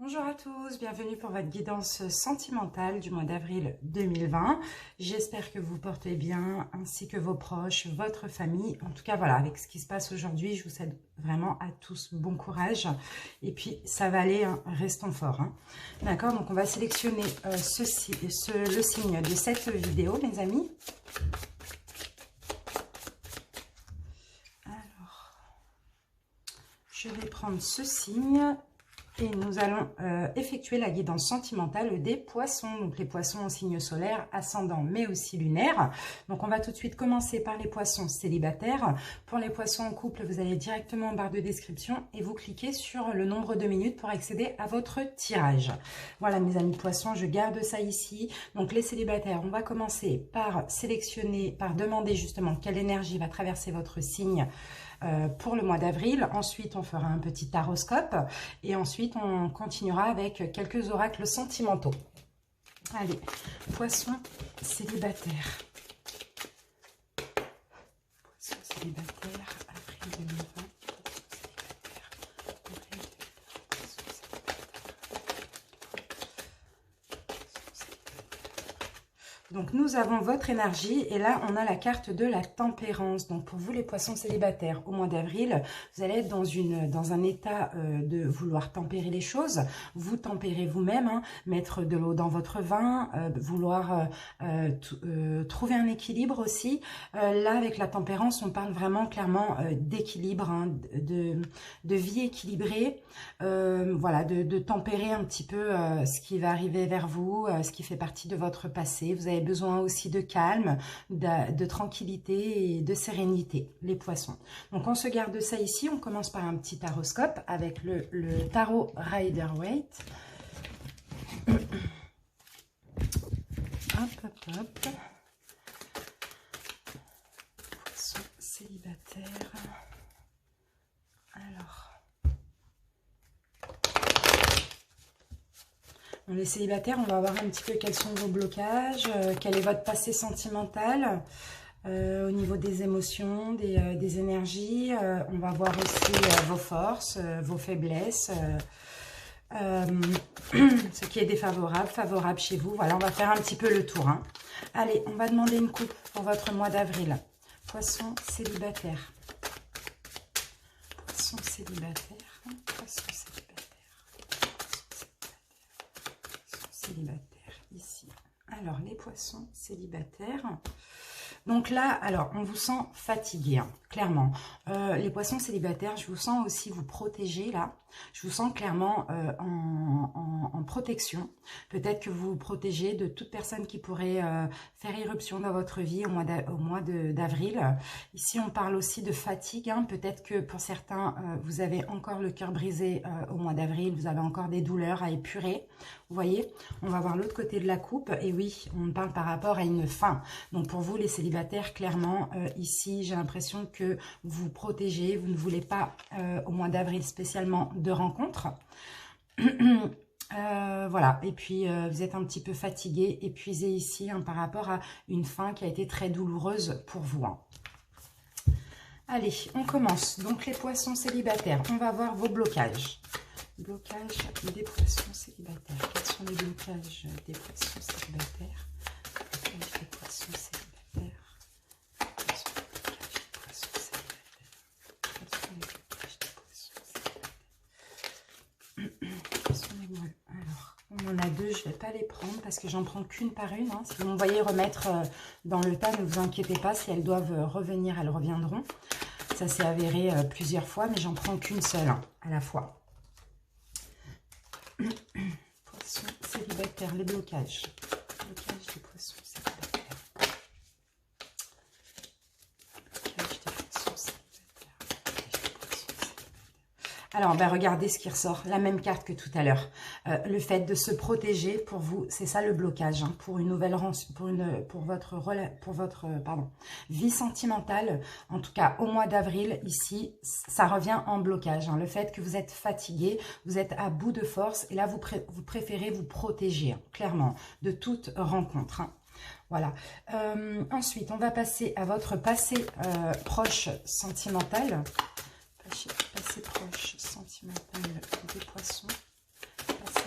Bonjour à tous, bienvenue pour votre guidance sentimentale du mois d'avril 2020. J'espère que vous portez bien, ainsi que vos proches, votre famille. En tout cas, voilà, avec ce qui se passe aujourd'hui, je vous souhaite vraiment à tous bon courage. Et puis, ça va aller, hein, restons forts. Hein. D'accord, donc on va sélectionner le signe de cette vidéo, mes amis. Alors, je vais prendre ce signe. Et nous allons effectuer la guidance sentimentale des poissons. Donc les poissons en signe solaire, ascendant, mais aussi lunaire. Donc on va tout de suite commencer par les poissons célibataires. Pour les poissons en couple, vous allez directement en barre de description et vous cliquez sur le nombre de minutes pour accéder à votre tirage. Voilà mes amis poissons, je garde ça ici. Donc les célibataires, on va commencer par sélectionner, par demander justement quelle énergie va traverser votre signe pour le mois d'avril. Ensuite, on fera un petit taroscope et ensuite, on continuera avec quelques oracles sentimentaux. Allez, poisson célibataire. Poisson célibataire, avril 2020. Donc, nous avons votre énergie et là, on a la carte de la tempérance. Donc, pour vous, les poissons célibataires, au mois d'avril, vous allez être dans un état de vouloir tempérer les choses. Vous tempérez vous-même, hein, mettre de l'eau dans votre vin, vouloir trouver un équilibre aussi. Là, avec la tempérance, on parle vraiment clairement d'équilibre, hein, de vie équilibrée. Voilà, de tempérer un petit peu ce qui va arriver vers vous, ce qui fait partie de votre passé. Vous avez besoin aussi de calme, de tranquillité et de sérénité, les poissons. Donc, on se garde ça ici. On commence par un petit taroscope avec le tarot Rider-Waite. Hop, hop, hop. Poisson célibataire. Alors... Les célibataires, on va voir un petit peu quels sont vos blocages, quel est votre passé sentimental au niveau des émotions, des énergies. On va voir aussi vos forces, vos faiblesses, ce qui est défavorable, favorable chez vous. Voilà, on va faire un petit peu le tour. Hein. Allez, on va demander une coupe pour votre mois d'avril. Poisson célibataire. Poisson célibataire. Poisson célibataire. Célibataire ici. Alors les poissons célibataires, donc là, alors on vous sent fatigué, hein, clairement. Les poissons célibataires, je vous sens aussi vous protéger là. Je vous sens clairement en protection. Peut-être que vous vous protégez de toute personne qui pourrait faire irruption dans votre vie au mois d'avril. Ici, on parle aussi de fatigue. Hein. Peut-être que pour certains, vous avez encore le cœur brisé au mois d'avril. Vous avez encore des douleurs à épurer. Vous voyez, on va voir l'autre côté de la coupe. Et oui, on parle par rapport à une fin. Donc, pour vous, les célibataires, clairement, ici, j'ai l'impression que vous protégez. Vous ne voulez pas, au mois d'avril spécialement, de rencontres. Voilà, et puis vous êtes un petit peu fatigué, épuisé ici, hein, par rapport à une fin qui a été très douloureuse pour vous. Hein. Allez, on commence. Donc les poissons célibataires, on va voir vos blocages. Blocage des poissons célibataires. Quels sont les blocages des poissons célibataires? Blocage des poissons célibataires. Alors, on en a deux, je ne vais pas les prendre parce que j'en prends qu'une par une. Hein. Si vous me voyez remettre dans le tas, ne vous inquiétez pas. Si elles doivent revenir, elles reviendront. Ça s'est avéré plusieurs fois, mais j'en prends qu'une seule, hein, à la fois. Poissons célibataires, les blocages. Blocage des poissons célibataires. Alors, ben, regardez ce qui ressort, la même carte que tout à l'heure. Le fait de se protéger, pour vous, c'est ça le blocage. Hein, pour une nouvelle pour votre vie sentimentale, en tout cas au mois d'avril, ici, ça revient en blocage. Hein, le fait que vous êtes fatigué, vous êtes à bout de force, et là, vous préférez vous protéger, hein, clairement, de toute rencontre. Hein. Voilà. Ensuite, on va passer à votre passé proche sentimental. Passé proche sentimental des poissons. Passé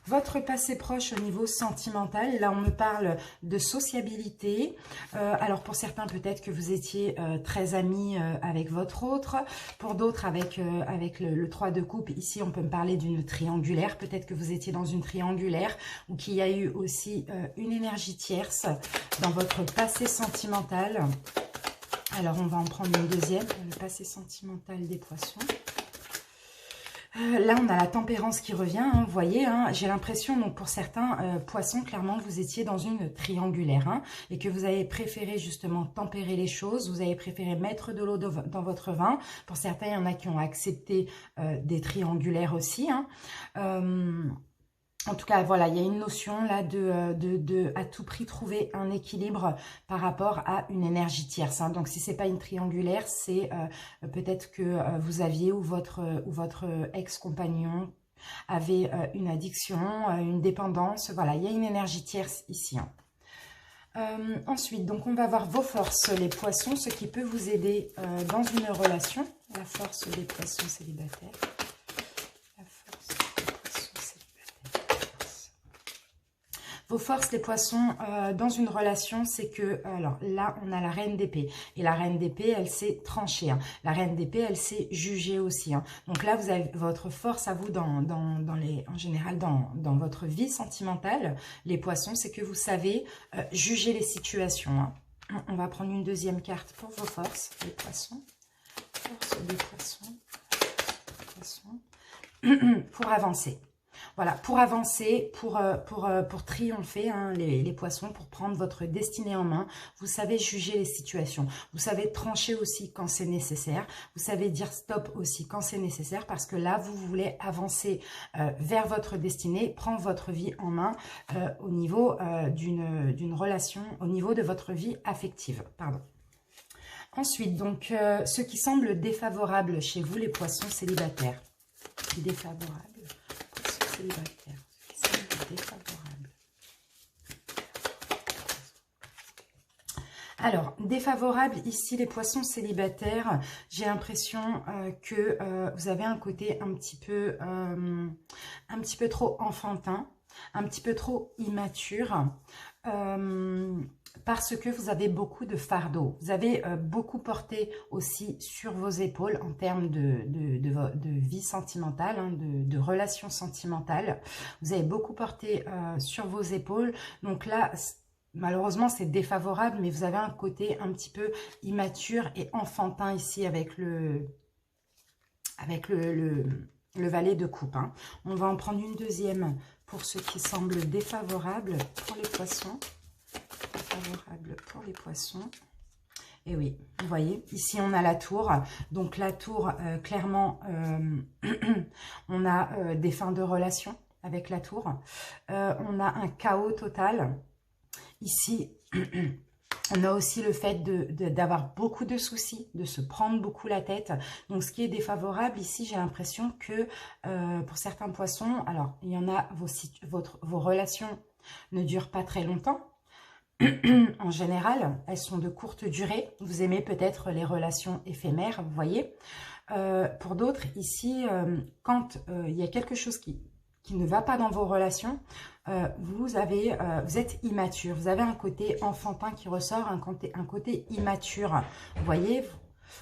Votre passé proche au niveau sentimental, là on me parle de sociabilité. Alors pour certains peut-être que vous étiez très amis avec votre autre. Pour d'autres avec le 3 de coupe, ici on peut me parler d'une triangulaire. Peut-être que vous étiez dans une triangulaire ou qu'il y a eu aussi une énergie tierce dans votre passé sentimental. Alors on va en prendre une deuxième, le passé sentimental des poissons. Là, on a la tempérance qui revient, hein, vous voyez, hein, j'ai l'impression, donc pour certains poissons, clairement, vous étiez dans une triangulaire, hein, et que vous avez préféré justement tempérer les choses, vous avez préféré mettre de l'eau dans votre vin. Pour certains, il y en a qui ont accepté des triangulaires aussi, hein. En tout cas, voilà, il y a une notion là de à tout prix trouver un équilibre par rapport à une énergie tierce, hein. Donc, si c'est pas une triangulaire, c'est peut-être que vous aviez ou votre ex-compagnon avait une addiction, une dépendance. Voilà, il y a une énergie tierce ici, hein. Ensuite, donc on va voir vos forces, les poissons, ce qui peut vous aider dans une relation. La force des poissons célibataires. Vos forces, les poissons, dans une relation, c'est que, alors là, on a la reine d'épée. Et la reine d'épée, elle sait trancher, hein. La reine d'épée, elle sait juger aussi, hein. Donc là, vous avez votre force à vous en général, dans votre vie sentimentale, les poissons, c'est que vous savez juger les situations, hein. On va prendre une deuxième carte pour vos forces, les poissons. Force des poissons. Pour avancer. Voilà, pour avancer, pour triompher, hein, les poissons, pour prendre votre destinée en main, vous savez juger les situations. Vous savez trancher aussi quand c'est nécessaire. Vous savez dire stop aussi quand c'est nécessaire parce que là, vous voulez avancer vers votre destinée, prendre votre vie en main au niveau d'une relation, au niveau de votre vie affective. Pardon. Ensuite, donc, ce qui semble défavorable chez vous, les poissons célibataires. Défavorable. Célibataire, c'est défavorable. Alors, défavorable, ici, les poissons célibataires, j'ai l'impression que vous avez un côté un petit peu trop enfantin, un petit peu trop immature, parce que vous avez beaucoup de fardeau. Vous avez beaucoup porté aussi sur vos épaules en termes de vie sentimentale, hein, de relations sentimentales. Vous avez beaucoup porté sur vos épaules. Donc là, malheureusement, c'est défavorable, mais vous avez un côté un petit peu immature et enfantin ici avec le valet de coupe, hein. On va en prendre une deuxième pour ce qui semble défavorable pour les poissons. Défavorable pour les poissons. Et oui, vous voyez, ici on a la tour. Donc la tour, clairement, on a des fins de relation avec la tour. On a un chaos total. Ici, on a aussi le fait d'avoir beaucoup de soucis, de se prendre beaucoup la tête. Donc, ce qui est défavorable ici, j'ai l'impression que pour certains poissons, alors, il y en a, vos relations ne durent pas très longtemps. En général, elles sont de courte durée. Vous aimez peut-être les relations éphémères, vous voyez. Pour d'autres, ici, quand il y a quelque chose qui ne va pas dans vos relations, vous êtes immature. Vous avez un côté enfantin qui ressort, un côté immature. Vous voyez,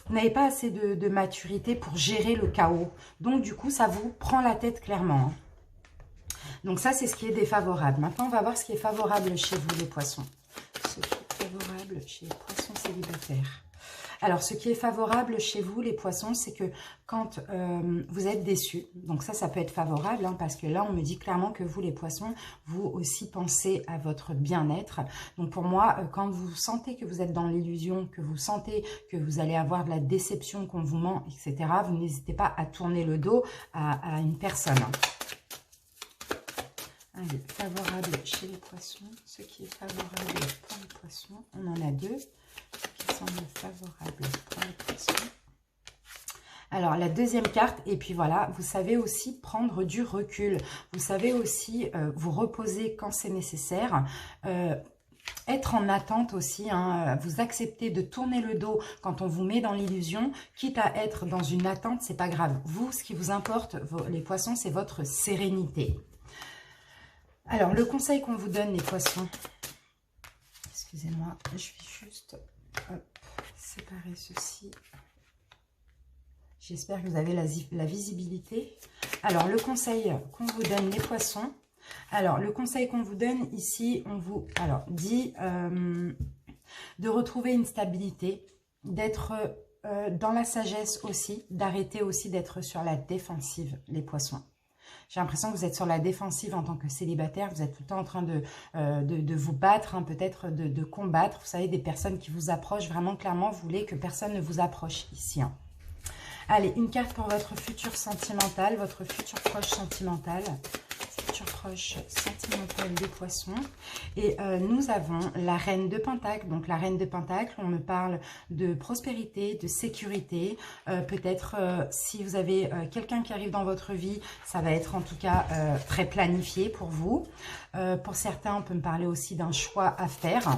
vous n'avez pas assez de maturité pour gérer le chaos. Donc, du coup, ça vous prend la tête clairement. Donc, ça, c'est ce qui est défavorable. Maintenant, on va voir ce qui est favorable chez vous, les poissons. Ce qui est favorable chez les poissons célibataires. Alors, ce qui est favorable chez vous, les poissons, c'est que quand vous êtes déçus, donc ça peut être favorable, hein, parce que là, on me dit clairement que vous, les poissons, vous aussi pensez à votre bien-être. Donc, pour moi, quand vous sentez que vous êtes dans l'illusion, que vous sentez que vous allez avoir de la déception, qu'on vous ment, etc., vous n'hésitez pas à tourner le dos à une personne. Allez, favorable chez les poissons. Ce qui est favorable pour les poissons, on en a deux qui semblent favorables pour les poissons. Alors, la deuxième carte, et puis voilà, vous savez aussi prendre du recul. Vous savez aussi vous reposer quand c'est nécessaire. Être en attente aussi, hein, vous acceptez de tourner le dos quand on vous met dans l'illusion, quitte à être dans une attente, c'est pas grave. Vous, ce qui vous importe, les poissons, c'est votre sérénité. Alors, le conseil qu'on vous donne, les poissons, excusez-moi, je vais juste séparer ceci. J'espère que vous avez la visibilité. Alors, le conseil qu'on vous donne, les poissons. Alors, le conseil qu'on vous donne ici, on vous dit de retrouver une stabilité, d'être dans la sagesse aussi, d'arrêter aussi d'être sur la défensive, les poissons. J'ai l'impression que vous êtes sur la défensive en tant que célibataire. Vous êtes tout le temps en train de vous battre, hein, peut-être de combattre. Vous savez, des personnes qui vous approchent. Vraiment, clairement, vous voulez que personne ne vous approche ici. Hein. Allez, une carte pour votre futur sentimental, votre futur proche sentimental. Futur proche sentimental des poissons. Et nous avons la reine de Pentacle. Donc la reine de Pentacle, on me parle de prospérité, de sécurité. Peut-être si vous avez quelqu'un qui arrive dans votre vie, ça va être en tout cas très planifié pour vous. Pour certains, on peut me parler aussi d'un choix à faire.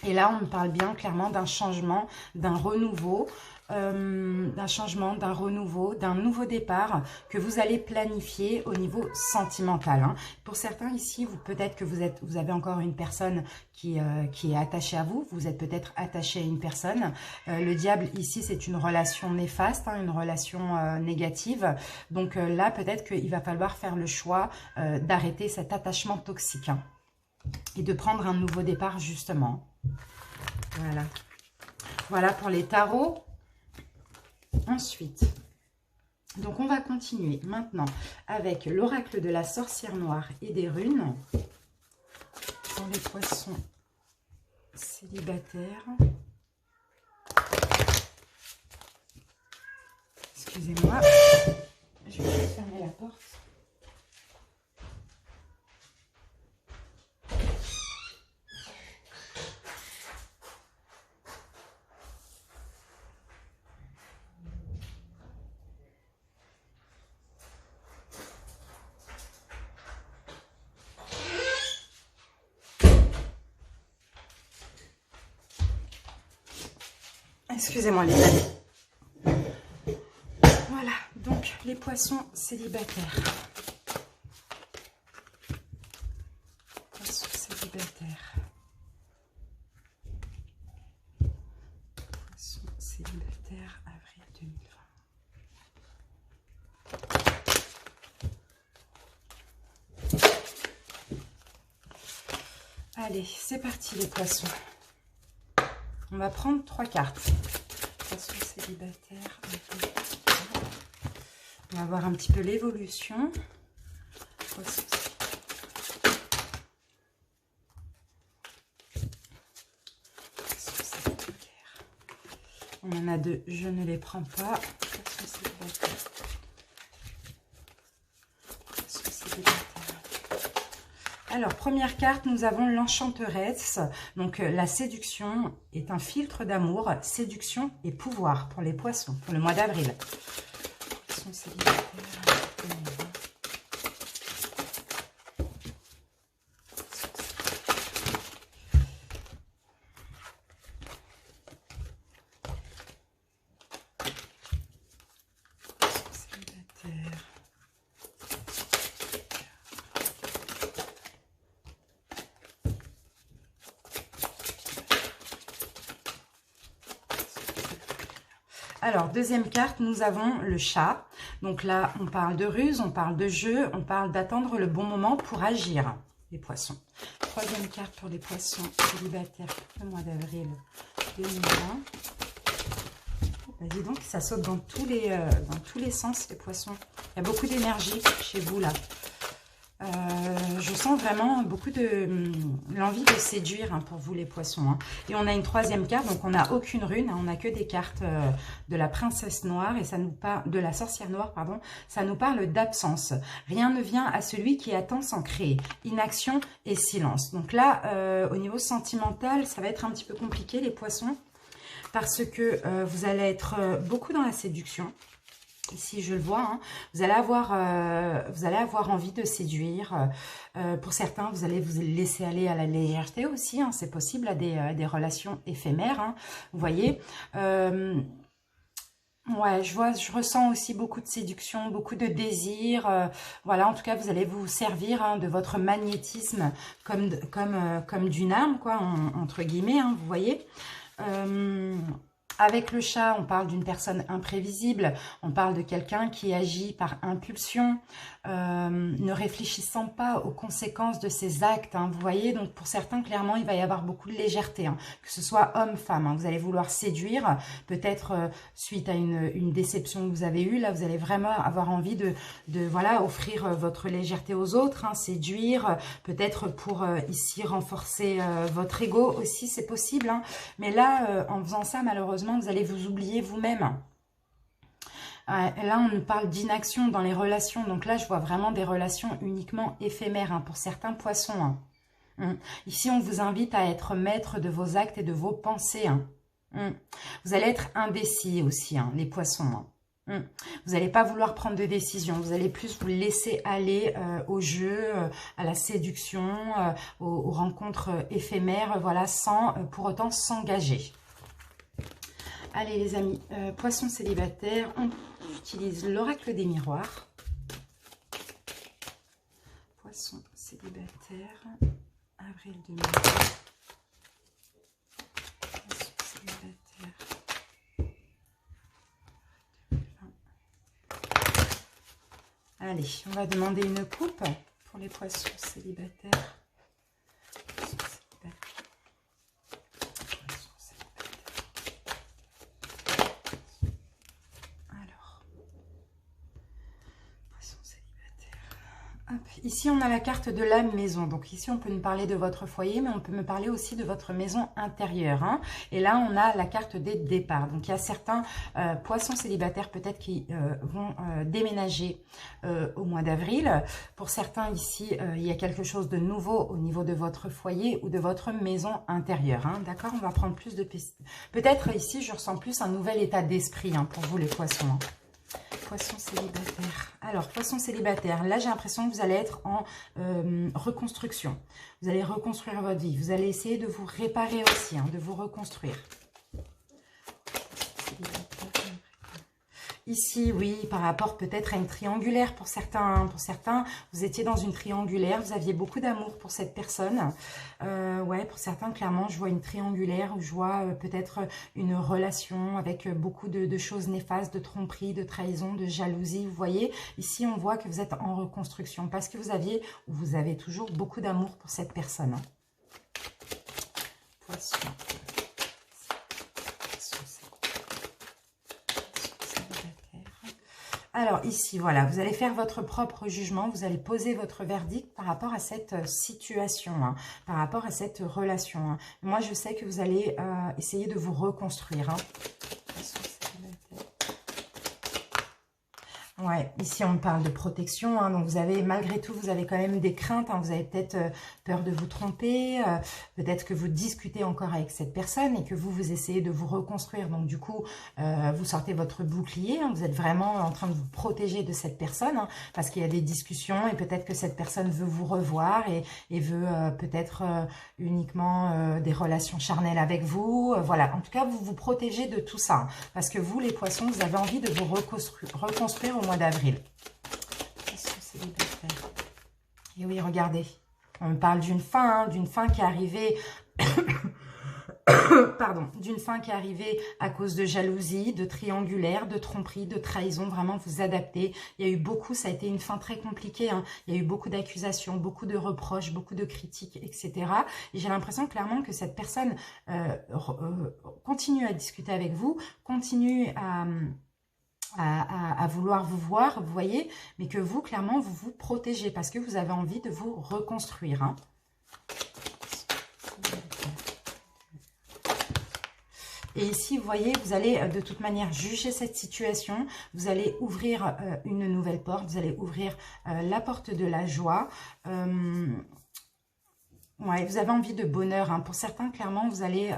Et là, on me parle bien clairement d'un changement, d'un renouveau. D'un changement, d'un renouveau, d'un nouveau départ que vous allez planifier au niveau sentimental. Hein. Pour certains ici, peut-être que vous avez encore une personne qui est attachée à vous. Vous êtes peut-être attaché à une personne. Le diable ici, c'est une relation néfaste, hein, une relation négative. Donc là, peut-être qu'il va falloir faire le choix d'arrêter cet attachement toxique hein, et de prendre un nouveau départ justement. Voilà. Voilà pour les tarots. Ensuite, donc on va continuer maintenant avec l'oracle de la sorcière noire et des runes pour les poissons célibataires. Excusez-moi, je vais fermer la porte. Excusez-moi les amis. Voilà, donc les poissons célibataires. Poissons célibataires. Poissons célibataires, avril 2020. Allez, c'est parti les poissons. On va prendre 3 cartes. Poissons célibataires. On va voir un petit peu l'évolution. On en a 2, je ne les prends pas. Alors, première carte, nous avons l'enchanteresse. Donc, la séduction est un filtre d'amour. Séduction et pouvoir pour les poissons, pour le mois d'avril. Poissons célibataires. Alors, deuxième carte, nous avons le chat. Donc là, on parle de ruse, on parle de jeu, on parle d'attendre le bon moment pour agir, les poissons. Troisième carte pour les poissons célibataires pour le mois d'avril 2020. Bah, dis donc, ça saute dans tous les sens, les poissons. Il y a beaucoup d'énergie chez vous, là. Je sens vraiment beaucoup de l'envie de séduire hein, pour vous les poissons. Hein. Et on a une troisième carte, donc on n'a aucune rune, hein, on n'a que des cartes de la princesse noire et ça nous parle de la sorcière noire, pardon. Ça nous parle d'absence. Rien ne vient à celui qui attend sans créer. Inaction et silence. Donc là, au niveau sentimental, ça va être un petit peu compliqué les poissons parce que vous allez être beaucoup dans la séduction. Ici, je le vois, hein, vous allez avoir envie de séduire. Pour certains, vous allez vous laisser aller à la légèreté aussi. Hein, c'est possible à des relations éphémères. Hein, vous voyez, Ouais, je ressens aussi beaucoup de séduction, beaucoup de désir. Voilà, en tout cas, vous allez vous servir de votre magnétisme comme d'une arme, quoi, entre guillemets, hein, vous voyez. Euh, Avec le chat, on parle d'une personne imprévisible, on parle de quelqu'un qui agit par impulsion, ne réfléchissant pas aux conséquences de ses actes, hein, vous voyez. Donc pour certains, clairement, il va y avoir beaucoup de légèreté, hein, que ce soit homme, femme, hein, vous allez vouloir séduire, peut-être suite à une déception que vous avez eue, là vous allez vraiment avoir envie de voilà, offrir votre légèreté aux autres, hein, séduire, peut-être pour ici renforcer votre ego aussi, c'est possible, hein. Mais là, en faisant ça, malheureusement, vous allez vous oublier vous-même. Là, on nous parle d'inaction dans les relations. Donc là, je vois vraiment des relations uniquement éphémères, hein, pour certains poissons, hein. Ici, on vous invite à être maître de vos actes et de vos pensées, hein. Vous allez être indécis aussi, hein, les poissons, hein. Vous n'allez pas vouloir prendre de décision. Vous allez plus vous laisser aller au jeu, à la séduction, aux rencontres éphémères, voilà, sans pour autant s'engager. Allez les amis, poissons célibataires, on utilise l'oracle des miroirs. Poissons célibataires, avril 2020. Poissons célibataires, 2020. Allez, on va demander une coupe pour les poissons célibataires. Ici, on a la carte de la maison. Donc ici, on peut nous parler de votre foyer, mais on peut me parler aussi de votre maison intérieure, hein. Et là, on a la carte des départs. Donc, il y a certains poissons célibataires peut-être qui vont déménager au mois d'avril. Pour certains, ici, il y a quelque chose de nouveau au niveau de votre foyer ou de votre maison intérieure, hein. D'accord? On va prendre plus de pistes. Peut-être ici, je ressens plus un nouvel état d'esprit, hein, pour vous les poissons, hein. Poisson célibataire. Alors, poisson célibataire, là j'ai l'impression que vous allez être en reconstruction. Vous allez reconstruire votre vie. Vous allez essayer de vous réparer aussi, hein, de vous reconstruire. Ici, oui, par rapport peut-être à une triangulaire pour certains, hein. Pour certains, vous étiez dans une triangulaire, vous aviez beaucoup d'amour pour cette personne. Ouais, pour certains, clairement, je vois une triangulaire où je vois peut-être une relation avec beaucoup de choses néfastes, de tromperie, de trahison, de jalousie. Vous voyez, ici, on voit que vous êtes en reconstruction parce que vous aviez, ou vous avez toujours beaucoup d'amour pour cette personne, hein. Poisson. Alors ici, voilà, vous allez faire votre propre jugement, vous allez poser votre verdict par rapport à cette situation, hein, par rapport à cette relation, hein. Moi, je sais que vous allez essayer de vous reconstruire, hein. Ouais, ici on parle de protection, hein, donc vous avez, malgré tout, vous avez quand même des craintes, hein, vous avez peut-être peur de vous tromper, peut-être que vous discutez encore avec cette personne et que vous essayez de vous reconstruire, donc du coup, vous sortez votre bouclier, hein, vous êtes vraiment en train de vous protéger de cette personne, hein, parce qu'il y a des discussions et peut-être que cette personne veut vous revoir et veut peut-être uniquement des relations charnelles avec vous, voilà, en tout cas, vous vous protégez de tout ça, hein, parce que vous, les poissons, vous avez envie de vous reconstruire au mois d'avril. Et oui, regardez, on me parle d'une fin, hein, d'une fin qui est arrivée, pardon, d'une fin qui est arrivée à cause de jalousie, de triangulaire, de tromperie, de trahison, vraiment vous adapter. Il y a eu beaucoup, ça a été une fin très compliquée, hein. Il y a eu beaucoup d'accusations, beaucoup de reproches, beaucoup de critiques, etc. Et j'ai l'impression clairement que cette personne continue à discuter avec vous, continue à vouloir vous voir, vous voyez, mais que vous, clairement, vous vous protégez parce que vous avez envie de vous reconstruire, hein. Et ici, vous voyez, vous allez de toute manière juger cette situation, vous allez ouvrir une nouvelle porte, vous allez ouvrir la porte de la joie. Ouais, vous avez envie de bonheur, hein. Pour certains, clairement, vous allez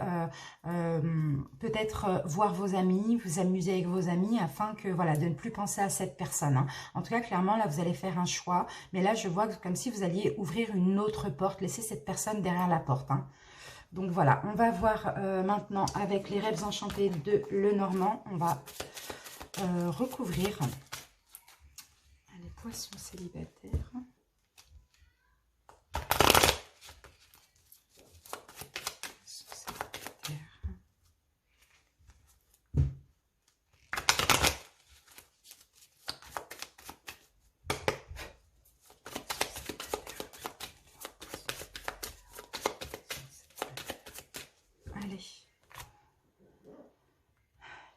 peut-être voir vos amis, vous amuser avec vos amis afin que, voilà, de ne plus penser à cette personne, hein. En tout cas, clairement, là, vous allez faire un choix. Mais là, je vois que comme si vous alliez ouvrir une autre porte, laisser cette personne derrière la porte, hein. Donc voilà, on va voir maintenant avec les rêves enchantés de Lenormand. On va recouvrir les poissons célibataires.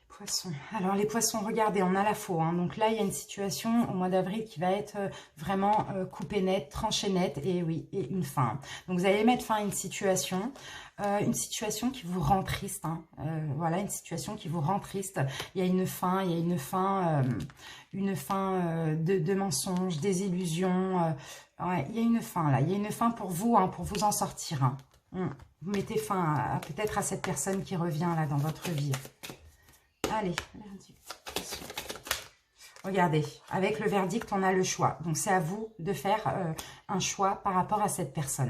Poissons. Alors les poissons, regardez, on a la faux. Hein. Donc là, il y a une situation au mois d'avril qui va être vraiment coupée nette, tranchée nette, et oui, et une fin. Donc vous allez mettre fin à une situation qui vous rend triste. Hein. Voilà, une situation qui vous rend triste. Il y a une fin, de mensonges, des illusions. Ouais, il y a une fin là. Il y a une fin pour vous, hein, pour vous en sortir. Hein. Vous mettez fin peut-être à cette personne qui revient là dans votre vie. Allez, verdict. Regardez, avec le verdict, on a le choix. Donc, c'est à vous de faire un choix par rapport à cette personne.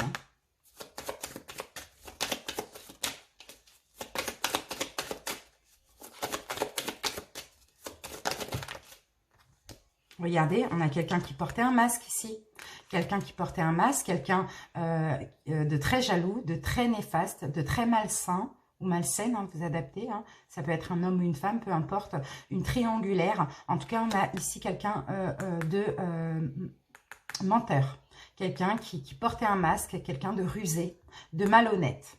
Regardez, on a quelqu'un qui portait un masque ici. Quelqu'un qui portait un masque, quelqu'un de très jaloux, de très néfaste, de très malsain. Ou malsaine, hein, vous adaptez, hein. Ça peut être un homme ou une femme, peu importe, une triangulaire. En tout cas, on a ici quelqu'un de menteur, quelqu'un qui portait un masque, quelqu'un de rusé, de malhonnête.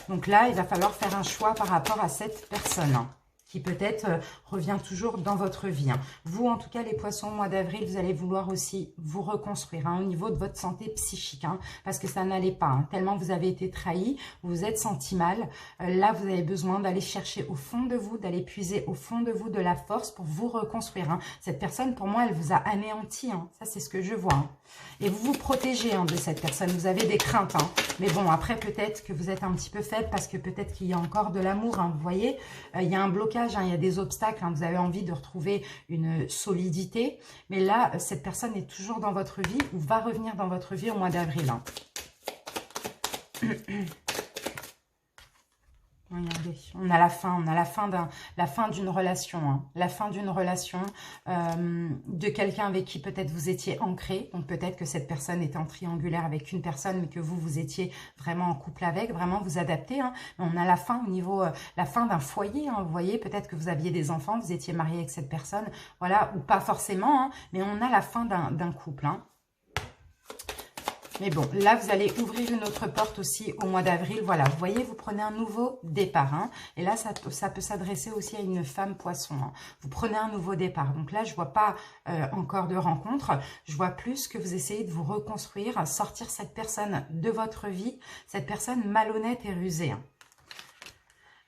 Donc là, il va falloir faire un choix par rapport à cette personne, hein, qui peut-être revient toujours dans votre vie. Hein. Vous, en tout cas, les poissons, au mois d'avril, vous allez vouloir aussi vous reconstruire, hein, au niveau de votre santé psychique, hein, parce que ça n'allait pas. Hein. Tellement vous avez été trahi, vous vous êtes senti mal. Là, vous avez besoin d'aller chercher au fond de vous, d'aller puiser au fond de vous de la force pour vous reconstruire. Hein. Cette personne, pour moi, elle vous a anéanti. Hein. Ça, c'est ce que je vois. Hein. Et vous vous protégez, hein, de cette personne. Vous avez des craintes. Hein. Mais bon, après, peut-être que vous êtes un petit peu faible parce que peut-être qu'il y a encore de l'amour. Hein. Vous voyez, il y a un blocage, hein, il y a des obstacles. Hein. Vous avez envie de retrouver une solidité. Mais là, cette personne est toujours dans votre vie ou va revenir dans votre vie au mois d'avril. Hein. Regardez, on a la fin d'une relation, hein, la fin d'une relation de quelqu'un avec qui peut-être vous étiez ancré, donc peut-être que cette personne était en triangulaire avec une personne, mais que vous étiez vraiment en couple avec, vraiment vous adaptez, hein. On a la fin au niveau, la fin d'un foyer, hein, vous voyez, peut-être que vous aviez des enfants, vous étiez marié avec cette personne, voilà, ou pas forcément, hein, mais on a la fin d'un couple, hein. Mais bon, là, vous allez ouvrir une autre porte aussi au mois d'avril. Voilà, vous voyez, vous prenez un nouveau départ. Hein, et là, ça peut s'adresser aussi à une femme poisson. Hein. Vous prenez un nouveau départ. Donc là, je ne vois pas encore de rencontre. Je vois plus que vous essayez de vous reconstruire, sortir cette personne de votre vie, cette personne malhonnête et rusée. Hein.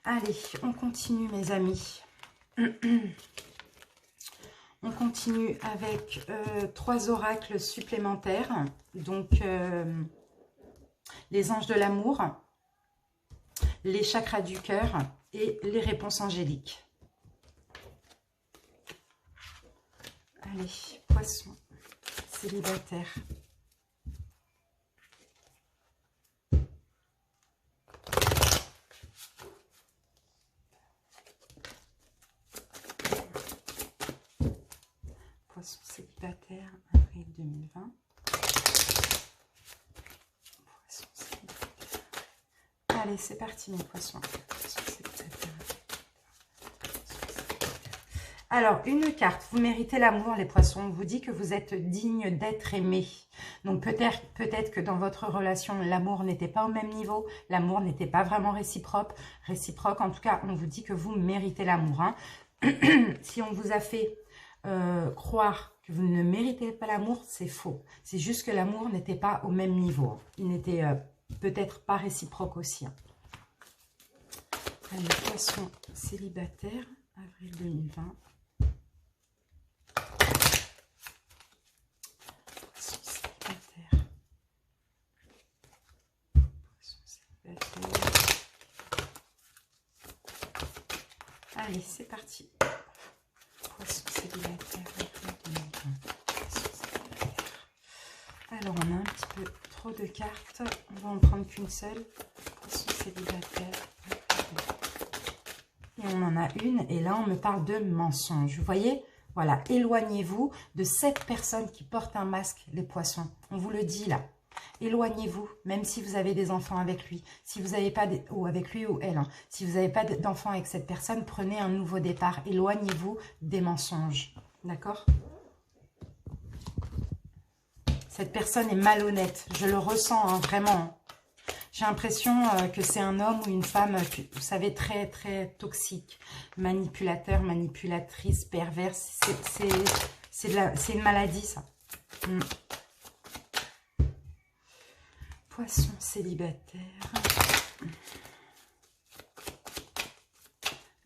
Allez, on continue, mes amis. On continue avec 3 oracles supplémentaires. Donc, les anges de l'amour, les chakras du cœur et les réponses angéliques. Allez, poisson, célibataire. Poisson célibataire, avril 2020. Poisson célibataire. Allez, c'est parti mes poissons. Poisson célibataire. Alors, une carte, vous méritez l'amour les poissons. On vous dit que vous êtes digne d'être aimé. Donc peut-être que dans votre relation, l'amour n'était pas au même niveau. L'amour n'était pas vraiment réciproque. En tout cas, on vous dit que vous méritez l'amour. Hein. Si on vous a fait croire que vous ne méritez pas l'amour, c'est faux. C'est juste que l'amour n'était pas au même niveau. Il n'était peut-être pas réciproque aussi. Hein. Allez, poisson célibataire, avril 2020. Poisson célibataire. Poisson célibataire. Allez, c'est parti. Poisson célibataire, avril 2020. Poisson célibataire. Alors, on a un petit peu trop de cartes. On va en prendre qu'une seule. Poisson célibataire. Et Et on en a une. Et là, on me parle de mensonge. Vous voyez? Voilà, éloignez-vous de cette personne qui porte un masque, les poissons. On vous le dit là. Éloignez-vous, même si vous avez des enfants avec lui. Si vous n'avez pas, ou avec lui ou elle. Hein. Si vous n'avez pas d'enfants avec cette personne, prenez un nouveau départ. Éloignez-vous des mensonges. D'accord? Cette personne est malhonnête. Je le ressens, hein, vraiment. J'ai l'impression que c'est un homme ou une femme, vous savez, très, très toxique. Manipulateur, manipulatrice, perverse. C'est une maladie, ça. Poisson célibataire.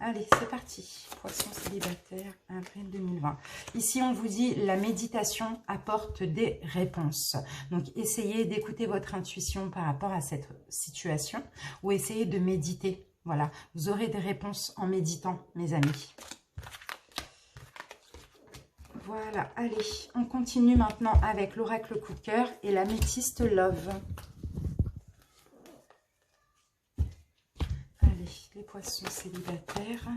Allez, c'est parti. Poisson célibataire, avril 2020. Ici, on vous dit, la méditation apporte des réponses. Donc, essayez d'écouter votre intuition par rapport à cette situation ou essayez de méditer. Voilà, vous aurez des réponses en méditant, mes amis. Voilà, allez, on continue maintenant avec l'oracle coup de cœur et l'améthyste love. Allez, les poissons célibataires,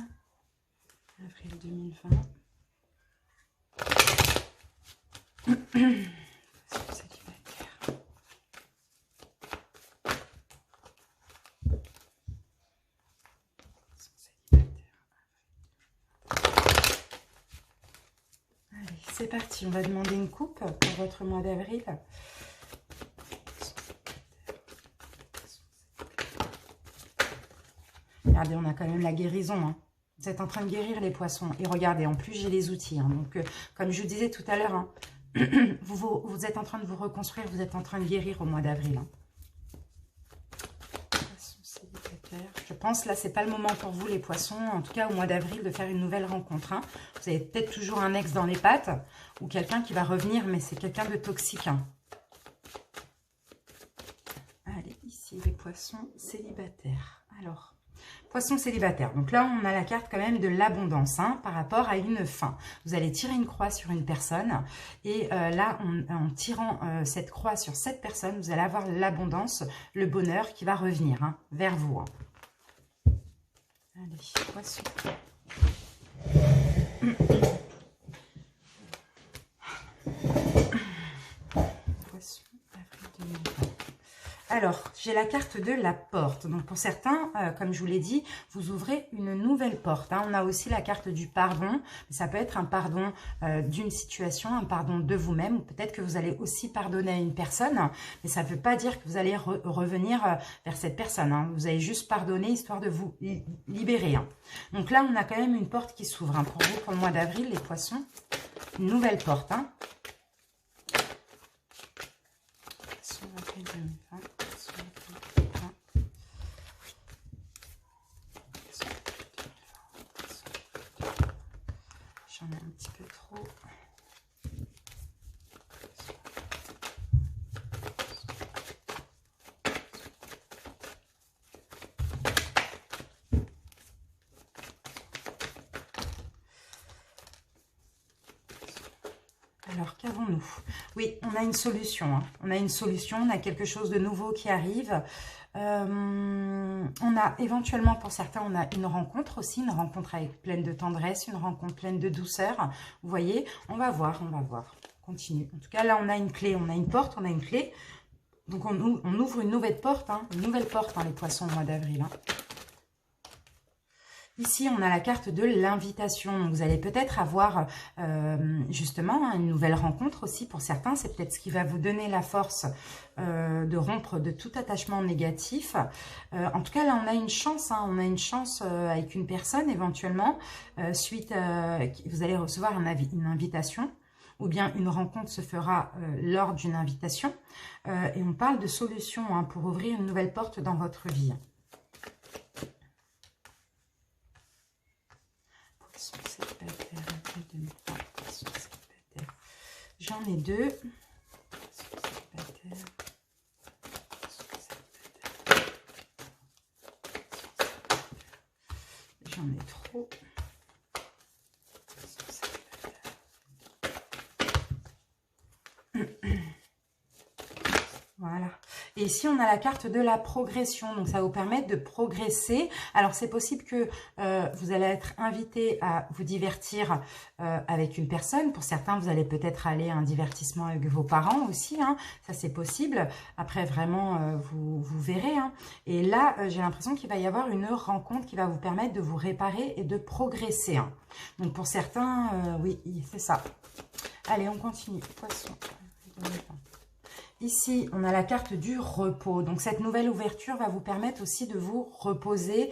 avril 2020. Poissons célibataires. Allez, c'est parti, on va demander une coupe pour votre mois d'avril. Regardez, on a quand même la guérison. Hein. Vous êtes en train de guérir les poissons. Et regardez, en plus, j'ai les outils. Hein. Donc, comme je vous disais tout à l'heure, hein, vous êtes en train de vous reconstruire. Vous êtes en train de guérir au mois d'avril. Hein. Poissons célibataires. Je pense, là, c'est pas le moment pour vous, les poissons. En tout cas, au mois d'avril, de faire une nouvelle rencontre. Hein. Vous avez peut-être toujours un ex dans les pattes. Ou quelqu'un qui va revenir, mais c'est quelqu'un de toxique. Hein. Allez, ici, les poissons célibataires. Alors... Poisson célibataire. Donc là, on a la carte quand même de l'abondance hein, par rapport à une fin. Vous allez tirer une croix sur une personne. Et là, en tirant cette croix sur cette personne, vous allez avoir l'abondance, le bonheur qui va revenir hein, vers vous. Hein. Allez, poisson. Poisson, avril 2020. Alors, j'ai la carte de la porte. Donc, pour certains, comme je vous l'ai dit, vous ouvrez une nouvelle porte. Hein. On a aussi la carte du pardon. Ça peut être un pardon d'une situation, un pardon de vous-même. Ou peut-être que vous allez aussi pardonner à une personne. Mais ça ne veut pas dire que vous allez revenir vers cette personne. Hein. Vous allez juste pardonner, histoire de vous libérer. Hein. Donc là, on a quand même une porte qui s'ouvre. Hein. Pour vous, pour le mois d'avril, les poissons. Une nouvelle porte. Hein. J'en ai un petit peu trop. Alors, qu'avons-nous? Oui, on a une solution. Hein. On a une solution, on a quelque chose de nouveau qui arrive. On a éventuellement, pour certains, on a une rencontre aussi, une rencontre avec pleine de tendresse, une rencontre pleine de douceur. Vous voyez, on va voir, on va voir. Continue. En tout cas, là, on a une clé, on a une porte, on a une clé. Donc, on ouvre une nouvelle porte, hein, les poissons au mois d'avril. Hein. Ici, on a la carte de l'invitation. Vous allez peut-être avoir justement une nouvelle rencontre aussi pour certains. C'est peut-être ce qui va vous donner la force de rompre de tout attachement négatif. En tout cas, là, on a une chance. Hein, on a une chance avec une personne éventuellement. Vous allez recevoir une invitation. Ou bien une rencontre se fera lors d'une invitation. Et on parle de solution hein, pour ouvrir une nouvelle porte dans votre vie. J'en ai deux. J'en ai trop. Voilà. Et ici, on a la carte de la progression. Donc, ça va vous permettre de progresser. Alors, c'est possible que vous allez être invité à vous divertir avec une personne. Pour certains, vous allez peut-être aller à un divertissement avec vos parents aussi. Hein. Ça, c'est possible. Après, vraiment, vous verrez. Hein. Et là, j'ai l'impression qu'il va y avoir une rencontre qui va vous permettre de vous réparer et de progresser. Hein. Donc, pour certains, oui, c'est ça. Allez, on continue. Poisson. Ici, on a la carte du repos. Donc, cette nouvelle ouverture va vous permettre aussi de vous reposer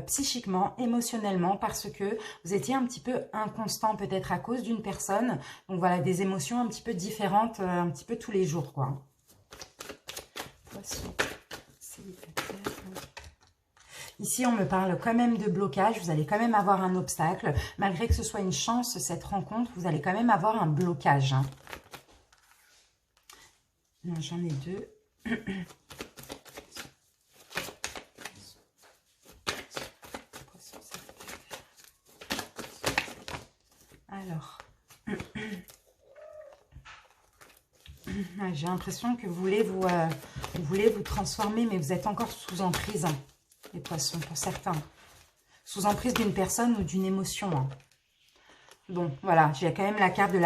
psychiquement, émotionnellement, parce que vous étiez un petit peu inconstant, peut-être à cause d'une personne. Donc, voilà, des émotions un petit peu différentes, un petit peu tous les jours, quoi. Poisson, célibataire. Ici, on me parle quand même de blocage. Vous allez quand même avoir un obstacle. Malgré que ce soit une chance, cette rencontre, vous allez quand même avoir un blocage. Hein. J'en ai deux. Alors, j'ai l'impression que vous voulez vous transformer, mais vous êtes encore sous emprise, hein, les poissons, pour certains. Sous emprise d'une personne ou d'une émotion. Hein. Bon, voilà, j'ai quand même la carte de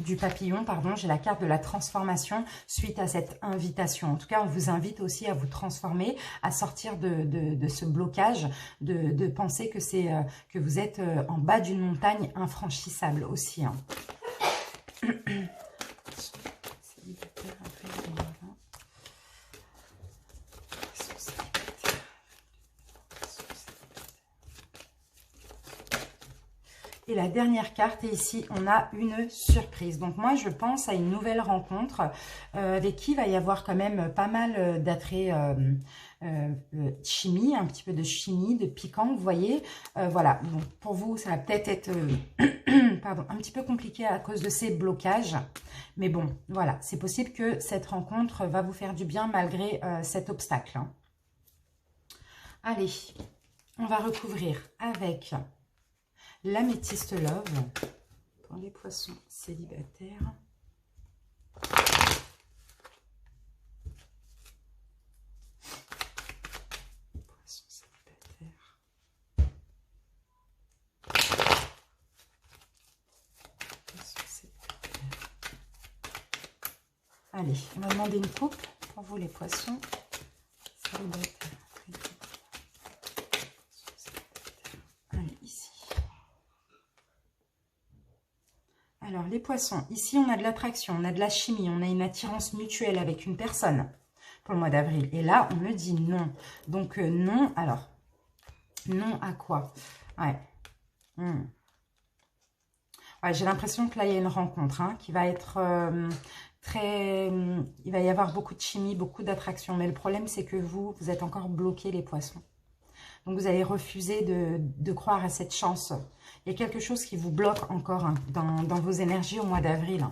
du papillon, pardon, j'ai la carte de la transformation suite à cette invitation. En tout cas, on vous invite aussi à vous transformer, à sortir de ce blocage, de penser que vous êtes en bas d'une montagne infranchissable aussi. Hein. Et la dernière carte, et ici, on a une surprise. Donc, moi, je pense à une nouvelle rencontre avec qui il va y avoir quand même pas mal d'attrait chimie, un petit peu de chimie, de piquant, vous voyez. Voilà, donc pour vous, ça va peut-être être, pardon, un petit peu compliqué à cause de ces blocages. Mais bon, voilà, c'est possible que cette rencontre va vous faire du bien malgré cet obstacle. Hein. Allez, on va recouvrir avec... l'améthyste love pour les poissons célibataires. Poissons célibataires. Poissons célibataires. Allez, on va demander une coupe pour vous les poissons célibataires. Alors, les poissons, ici, on a de l'attraction, on a de la chimie, on a une attirance mutuelle avec une personne pour le mois d'avril. Et là, on me dit non. Donc, non, alors, non à quoi? Ouais. Ouais, j'ai l'impression que là, il y a une rencontre hein, qui va être très... il va y avoir beaucoup de chimie, beaucoup d'attraction. Mais le problème, c'est que vous êtes encore bloqués, les poissons. Donc, vous allez refuser de croire à cette chance. Il y a quelque chose qui vous bloque encore hein, dans vos énergies au mois d'avril.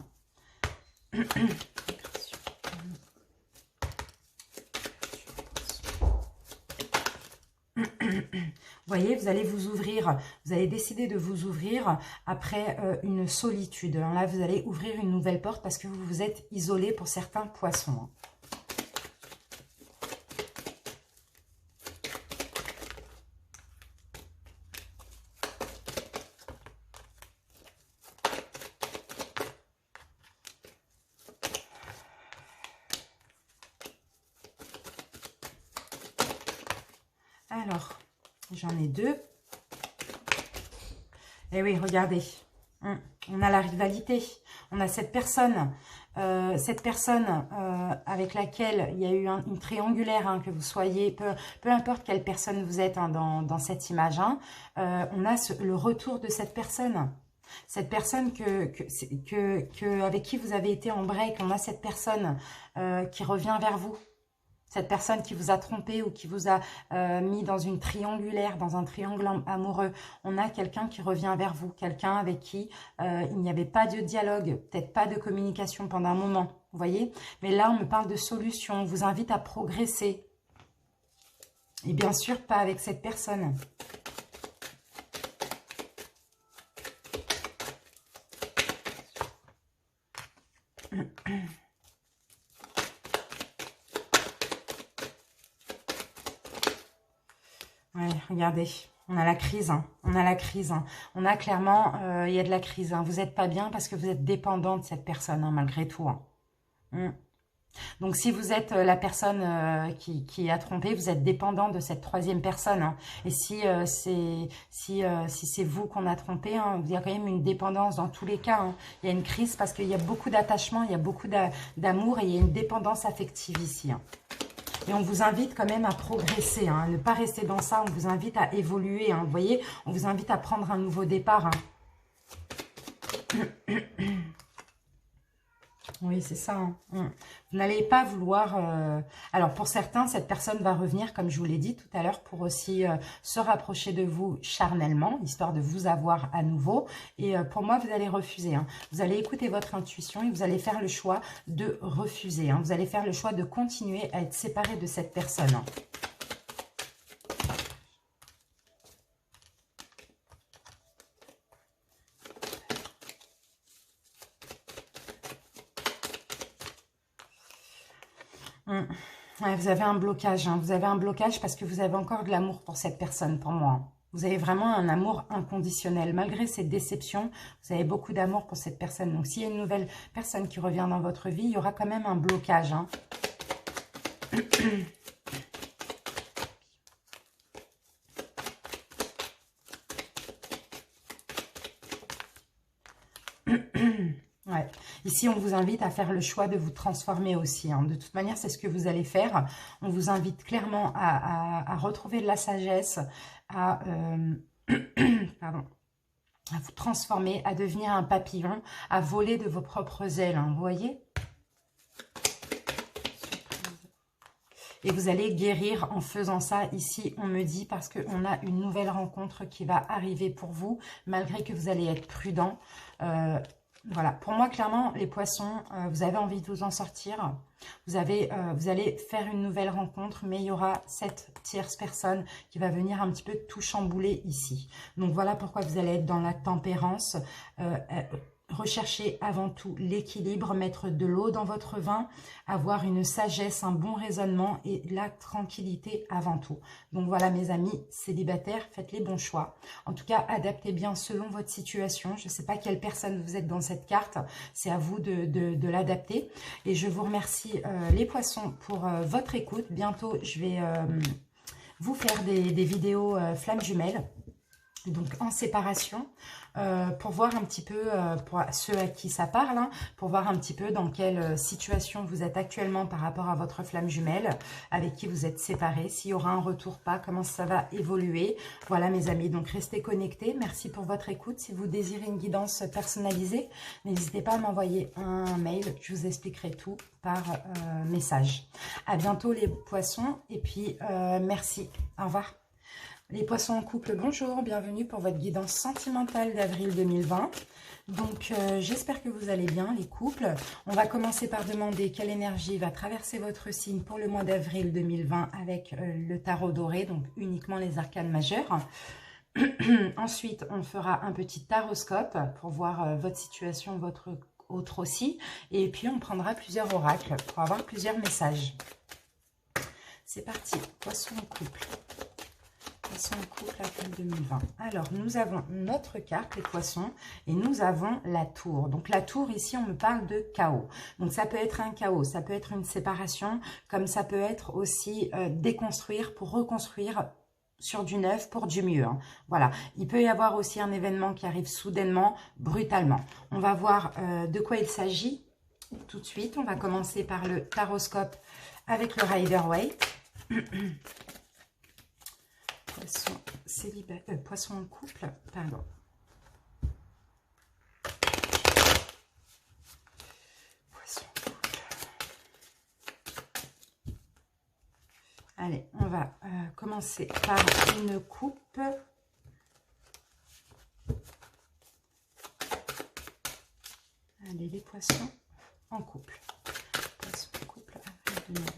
Vous voyez, vous allez vous ouvrir. Vous allez décider de vous ouvrir après une solitude. Alors là, vous allez ouvrir une nouvelle porte parce que vous vous êtes isolé pour certains poissons. Alors, j'en ai deux. Et oui, regardez. On a la rivalité. On a cette personne avec laquelle il y a eu une triangulaire, hein, que vous soyez, peu importe quelle personne vous êtes hein, dans cette image. Hein, on a le retour de cette personne. Cette personne avec qui vous avez été en break. On a cette personne qui revient vers vous. Cette personne qui vous a trompé ou qui vous a mis dans une triangulaire, dans un triangle amoureux. On a quelqu'un qui revient vers vous, quelqu'un avec qui il n'y avait pas de dialogue, peut-être pas de communication pendant un moment, vous voyez. Mais là, on me parle de solution, on vous invite à progresser. Et bien sûr, pas avec cette personne. Ouais, regardez, on a la crise, hein. On a la crise, hein. On a clairement, il y a de la crise, hein. Vous n'êtes pas bien parce que vous êtes dépendant de cette personne, hein, malgré tout, hein. Mm. Donc, si vous êtes la personne qui a trompé, vous êtes dépendant de cette troisième personne, hein. Et si c'est vous qu'on a trompé, hein, il y a quand même une dépendance dans tous les cas, hein. Il y a une crise parce qu'il y a beaucoup d'attachement, il y a beaucoup d'amour et il y a une dépendance affective ici, hein. Et on vous invite quand même à progresser, hein, à ne pas rester dans ça. On vous invite à évoluer, hein, vous voyez. On vous invite à prendre un nouveau départ, hein. Oui, c'est ça, hein. Vous n'allez pas vouloir... Alors, pour certains, cette personne va revenir, comme je vous l'ai dit tout à l'heure, pour aussi se rapprocher de vous charnellement, histoire de vous avoir à nouveau. Et pour moi, vous allez refuser, hein. Vous allez écouter votre intuition et vous allez faire le choix de refuser, hein. Vous allez faire le choix de continuer à être séparé de cette personne, hein. Ouais, vous avez un blocage, hein. Vous avez un blocage parce que vous avez encore de l'amour pour cette personne, pour moi, hein. Vous avez vraiment un amour inconditionnel. Malgré cette déception, vous avez beaucoup d'amour pour cette personne. Donc, s'il y a une nouvelle personne qui revient dans votre vie, il y aura quand même un blocage, hein. Ouais. Ici, on vous invite à faire le choix de vous transformer aussi, hein. De toute manière, c'est ce que vous allez faire. On vous invite clairement à retrouver de la sagesse, à, pardon, à vous transformer, à devenir un papillon, à voler de vos propres ailes, hein, vous voyez? Et vous allez guérir en faisant ça. Ici, on me dit, parce qu'on a une nouvelle rencontre qui va arriver pour vous, malgré que vous allez être prudent. Voilà, pour moi, clairement, les poissons, vous avez envie de vous en sortir. Vous allez faire une nouvelle rencontre, mais il y aura cette tierce personne qui va venir un petit peu tout chambouler ici. Donc, voilà pourquoi vous allez être dans la tempérance. Recherchez avant tout l'équilibre, mettre de l'eau dans votre vin, avoir une sagesse, un bon raisonnement et la tranquillité avant tout. Donc voilà mes amis célibataires, faites les bons choix. En tout cas, adaptez bien selon votre situation. Je ne sais pas quelle personne vous êtes dans cette carte, c'est à vous de l'adapter. Et je vous remercie les poissons pour votre écoute. Bientôt, je vais vous faire des vidéos flammes jumelles. Donc en séparation, pour voir un petit peu, pour ceux à qui ça parle, hein, pour voir un petit peu dans quelle situation vous êtes actuellement par rapport à votre flamme jumelle, avec qui vous êtes séparés, s'il y aura un retour pas, comment ça va évoluer. Voilà mes amis, donc restez connectés, merci pour votre écoute. Si vous désirez une guidance personnalisée, n'hésitez pas à m'envoyer un mail, je vous expliquerai tout par message. À bientôt les poissons, et puis merci, au revoir. Les poissons en couple, bonjour, bienvenue pour votre guidance sentimentale d'avril 2020. Donc, j'espère que vous allez bien, les couples. On va commencer par demander quelle énergie va traverser votre signe pour le mois d'avril 2020 avec le tarot doré, donc uniquement les arcanes majeures. Ensuite, on fera un petit taroscope pour voir votre situation, votre autre aussi. Et puis, on prendra plusieurs oracles pour avoir plusieurs messages. C'est parti, poissons en couple. Poissons en couple avril 2020. Alors, nous avons notre carte, les poissons, et nous avons la tour. Donc, la tour, ici, on me parle de chaos. Donc, ça peut être un chaos, ça peut être une séparation, comme ça peut être aussi déconstruire pour reconstruire sur du neuf pour du mieux, hein. Voilà, il peut y avoir aussi un événement qui arrive soudainement, brutalement. On va voir de quoi il s'agit tout de suite. On va commencer par le taroscope avec le Rider-Waite. Poisson célibataire, poisson en couple, pardon. Poisson en couple. Allez, on va commencer par une coupe. Allez, les poissons en couple. Poisson en couple avec 2020.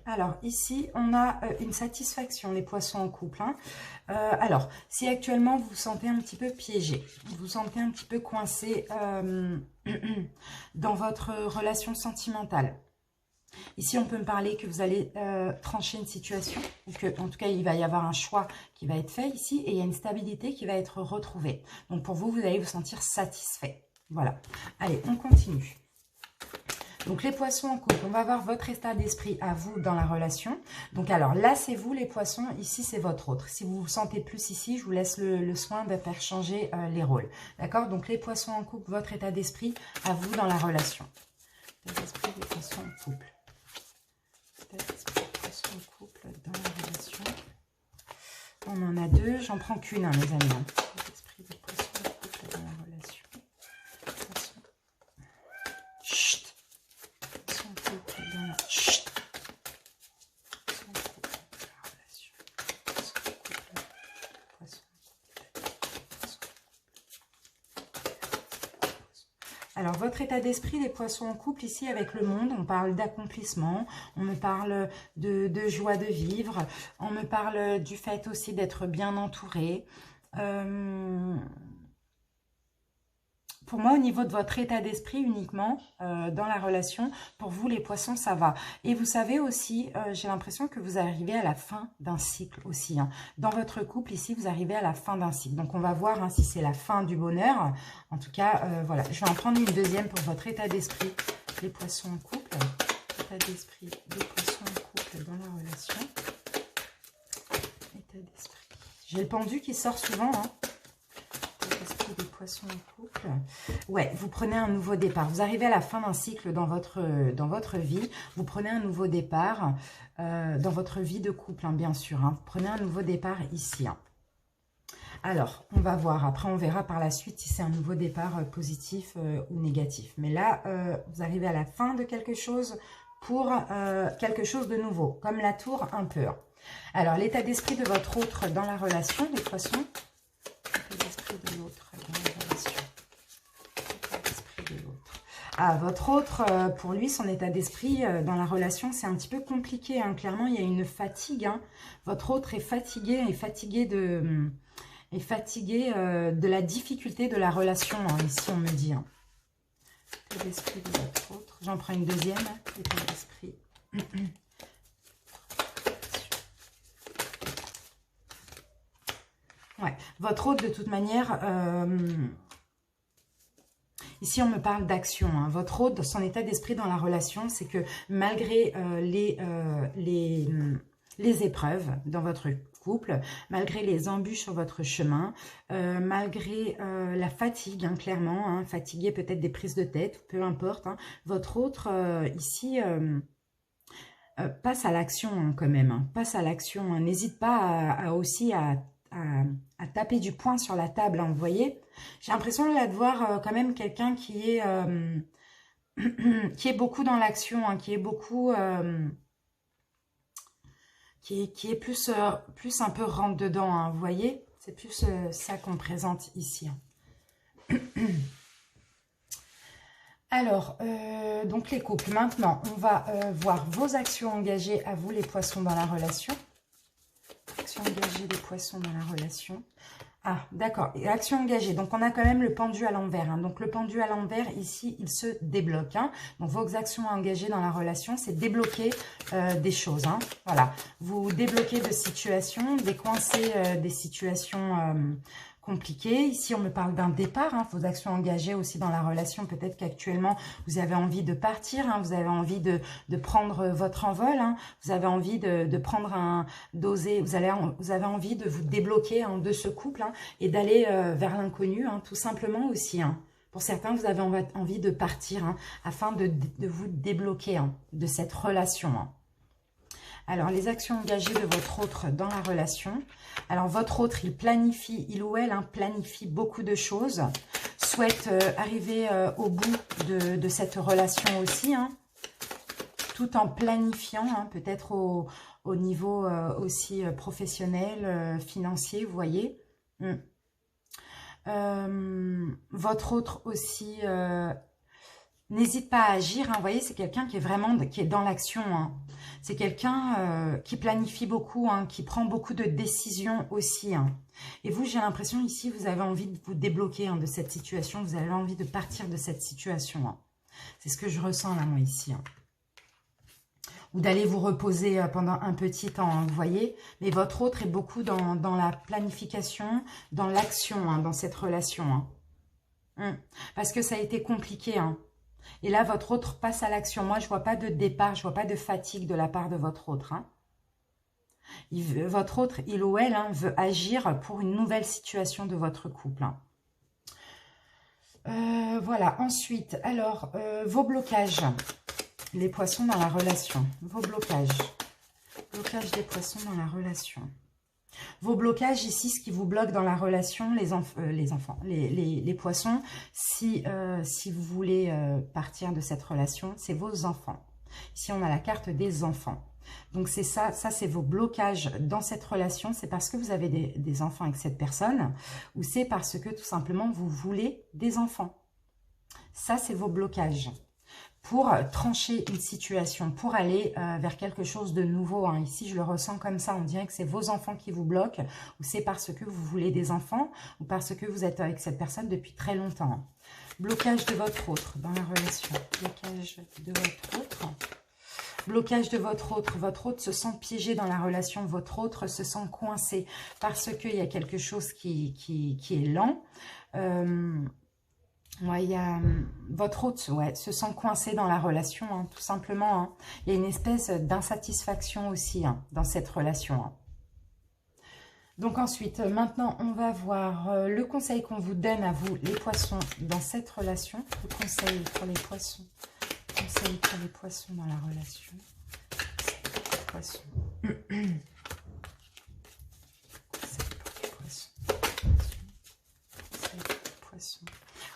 Alors, ici, on a une satisfaction, les poissons en couple, hein. Alors, si actuellement vous vous sentez un petit peu piégé, vous vous sentez un petit peu coincé dans votre relation sentimentale. Ici, on peut me parler que vous allez trancher une situation, ou que, en tout cas, il va y avoir un choix qui va être fait ici, et il y a une stabilité qui va être retrouvée. Donc, pour vous, vous allez vous sentir satisfait. Voilà. Allez, on continue. Donc, les poissons en couple, on va voir votre état d'esprit à vous dans la relation. Donc, alors, là, c'est vous, les poissons. Ici, c'est votre autre. Si vous vous sentez plus ici, je vous laisse le soin de faire changer les rôles. D'accord? Donc, les poissons en couple, votre état d'esprit à vous dans la relation. État d'esprit des poissons en couple. État d'esprit des poissons en couple dans la relation. On en a deux. J'en prends qu'une, hein, les amis. État d'esprit des poissons en couple dans la relation. Poissons. Chut! Alors, votre état d'esprit, les poissons en couple, ici, avec le monde, on parle d'accomplissement, on me parle de joie de vivre, on me parle du fait aussi d'être bien entouré. Pour moi, au niveau de votre état d'esprit uniquement, dans la relation, pour vous, les poissons, ça va. Et vous savez aussi, j'ai l'impression que vous arrivez à la fin d'un cycle aussi. Hein. Dans votre couple, ici, vous arrivez à la fin d'un cycle. Donc, on va voir hein, si c'est la fin du bonheur. En tout cas, voilà. Je vais en prendre une deuxième pour votre état d'esprit. Les poissons en couple. État d'esprit des poissons en couple dans la relation. État d'esprit. J'ai le pendu qui sort souvent, hein. Des poissons en couple. Ouais, vous prenez un nouveau départ. Vous arrivez à la fin d'un cycle dans votre vie. Vous prenez un nouveau départ dans votre vie de couple, hein, bien sûr. Hein. Vous prenez un nouveau départ ici. Hein. Alors, on va voir. Après, on verra par la suite si c'est un nouveau départ positif ou négatif. Mais là, vous arrivez à la fin de quelque chose pour quelque chose de nouveau. Comme la tour, un peu. Hein. Alors, l'état d'esprit de votre autre dans la relation, les poissons. L'état d'esprit de l'autre dans la relation. L'état d'esprit de l'autre. Ah, votre autre, pour lui, son état d'esprit dans la relation, c'est un petit peu compliqué. Hein. Clairement, il y a une fatigue. Hein. Votre autre est fatigué de la difficulté de la relation. Hein. Ici, on me dit. Hein. L'état d'esprit de votre autre. J'en prends une deuxième. L'état d'esprit. Ouais, votre autre, de toute manière, ici, on me parle d'action. Hein. Votre autre, son état d'esprit dans la relation, c'est que malgré les épreuves dans votre couple, malgré les embûches sur votre chemin, malgré la fatigue, hein, clairement, hein, fatigué peut-être des prises de tête, peu importe, hein, votre autre, ici... passe à l'action hein, quand même, hein, passe à l'action. Hein. N'hésite pas aussi à taper du poing sur la table, hein, vous voyez. J'ai l'impression là de voir quand même quelqu'un qui est qui est beaucoup dans l'action, hein, qui est beaucoup qui est plus un peu rentre dedans, hein, vous voyez. C'est plus ça qu'on présente ici. Hein. Alors, donc les couples, maintenant, on va voir vos actions engagées à vous, les poissons, dans la relation. Action engagée des poissons dans la relation. Ah, d'accord. Action engagée. Donc, on a quand même le pendu à l'envers. Hein. Donc, le pendu à l'envers, ici, il se débloque. Hein. Donc, vos actions engagées dans la relation, c'est débloquer des choses. Hein. Voilà. Vous débloquez de situations, décoincer des situations compliqué. Ici, on me parle d'un départ, hein, vos actions engagées aussi dans la relation. Peut-être qu'actuellement, vous avez envie de partir, hein, vous avez envie de prendre votre envol, hein, vous avez envie de prendre d'oser, vous avez envie de vous débloquer hein, de ce couple hein, et d'aller vers l'inconnu, hein, tout simplement aussi. Hein. Pour certains, vous avez envie de partir hein, afin de vous débloquer hein, de cette relation. Hein. Alors, les actions engagées de votre autre dans la relation. Alors, votre autre, il ou elle planifie beaucoup de choses. Souhaite arriver au bout de cette relation aussi. Hein, tout en planifiant, hein, peut-être au niveau aussi professionnel, financier, vous voyez. Votre autre aussi... n'hésite pas à agir, hein, vous voyez, c'est quelqu'un qui est vraiment dans l'action. Hein. C'est quelqu'un qui planifie beaucoup, hein, qui prend beaucoup de décisions aussi. Hein. Et vous, j'ai l'impression ici, vous avez envie de vous débloquer hein, de cette situation. Vous avez envie de partir de cette situation. Hein. C'est ce que je ressens là, moi, ici. Hein. Ou d'aller vous reposer pendant un petit temps, hein, vous voyez. Mais votre autre est beaucoup dans la planification, dans l'action, hein, dans cette relation. Hein. Parce que ça a été compliqué, hein. Et là, votre autre passe à l'action. Moi, je ne vois pas de départ, je ne vois pas de fatigue de la part de votre autre. Hein. Votre autre, il ou elle, hein, veut agir pour une nouvelle situation de votre couple. Hein. Voilà, ensuite, alors, vos blocages. Les poissons dans la relation. Vos blocages. Blocage des poissons dans la relation. Vos blocages ici, ce qui vous bloque dans la relation, les poissons, si vous voulez partir de cette relation, c'est vos enfants. Ici, on a la carte des enfants. Donc, c'est ça c'est vos blocages dans cette relation. C'est parce que vous avez des enfants avec cette personne ou c'est parce que tout simplement, vous voulez des enfants. Ça, c'est vos blocages. Pour trancher une situation, pour aller vers quelque chose de nouveau. Hein. Ici, je le ressens comme ça. On dirait que c'est vos enfants qui vous bloquent, ou c'est parce que vous voulez des enfants, ou parce que vous êtes avec cette personne depuis très longtemps. Blocage de votre autre dans la relation. Blocage de votre autre. Blocage de votre autre. Votre autre se sent piégé dans la relation. Votre autre se sent coincé parce qu'il y a quelque chose qui est lent. Ouais, il y a votre hôte se sent coincé dans la relation, hein, tout simplement. Hein. Il y a une espèce d'insatisfaction aussi hein, dans cette relation. Hein. Donc ensuite, maintenant, on va voir le conseil qu'on vous donne à vous, les poissons, dans cette relation. Le conseil pour les poissons. Conseil pour les poissons dans la relation. Poissons.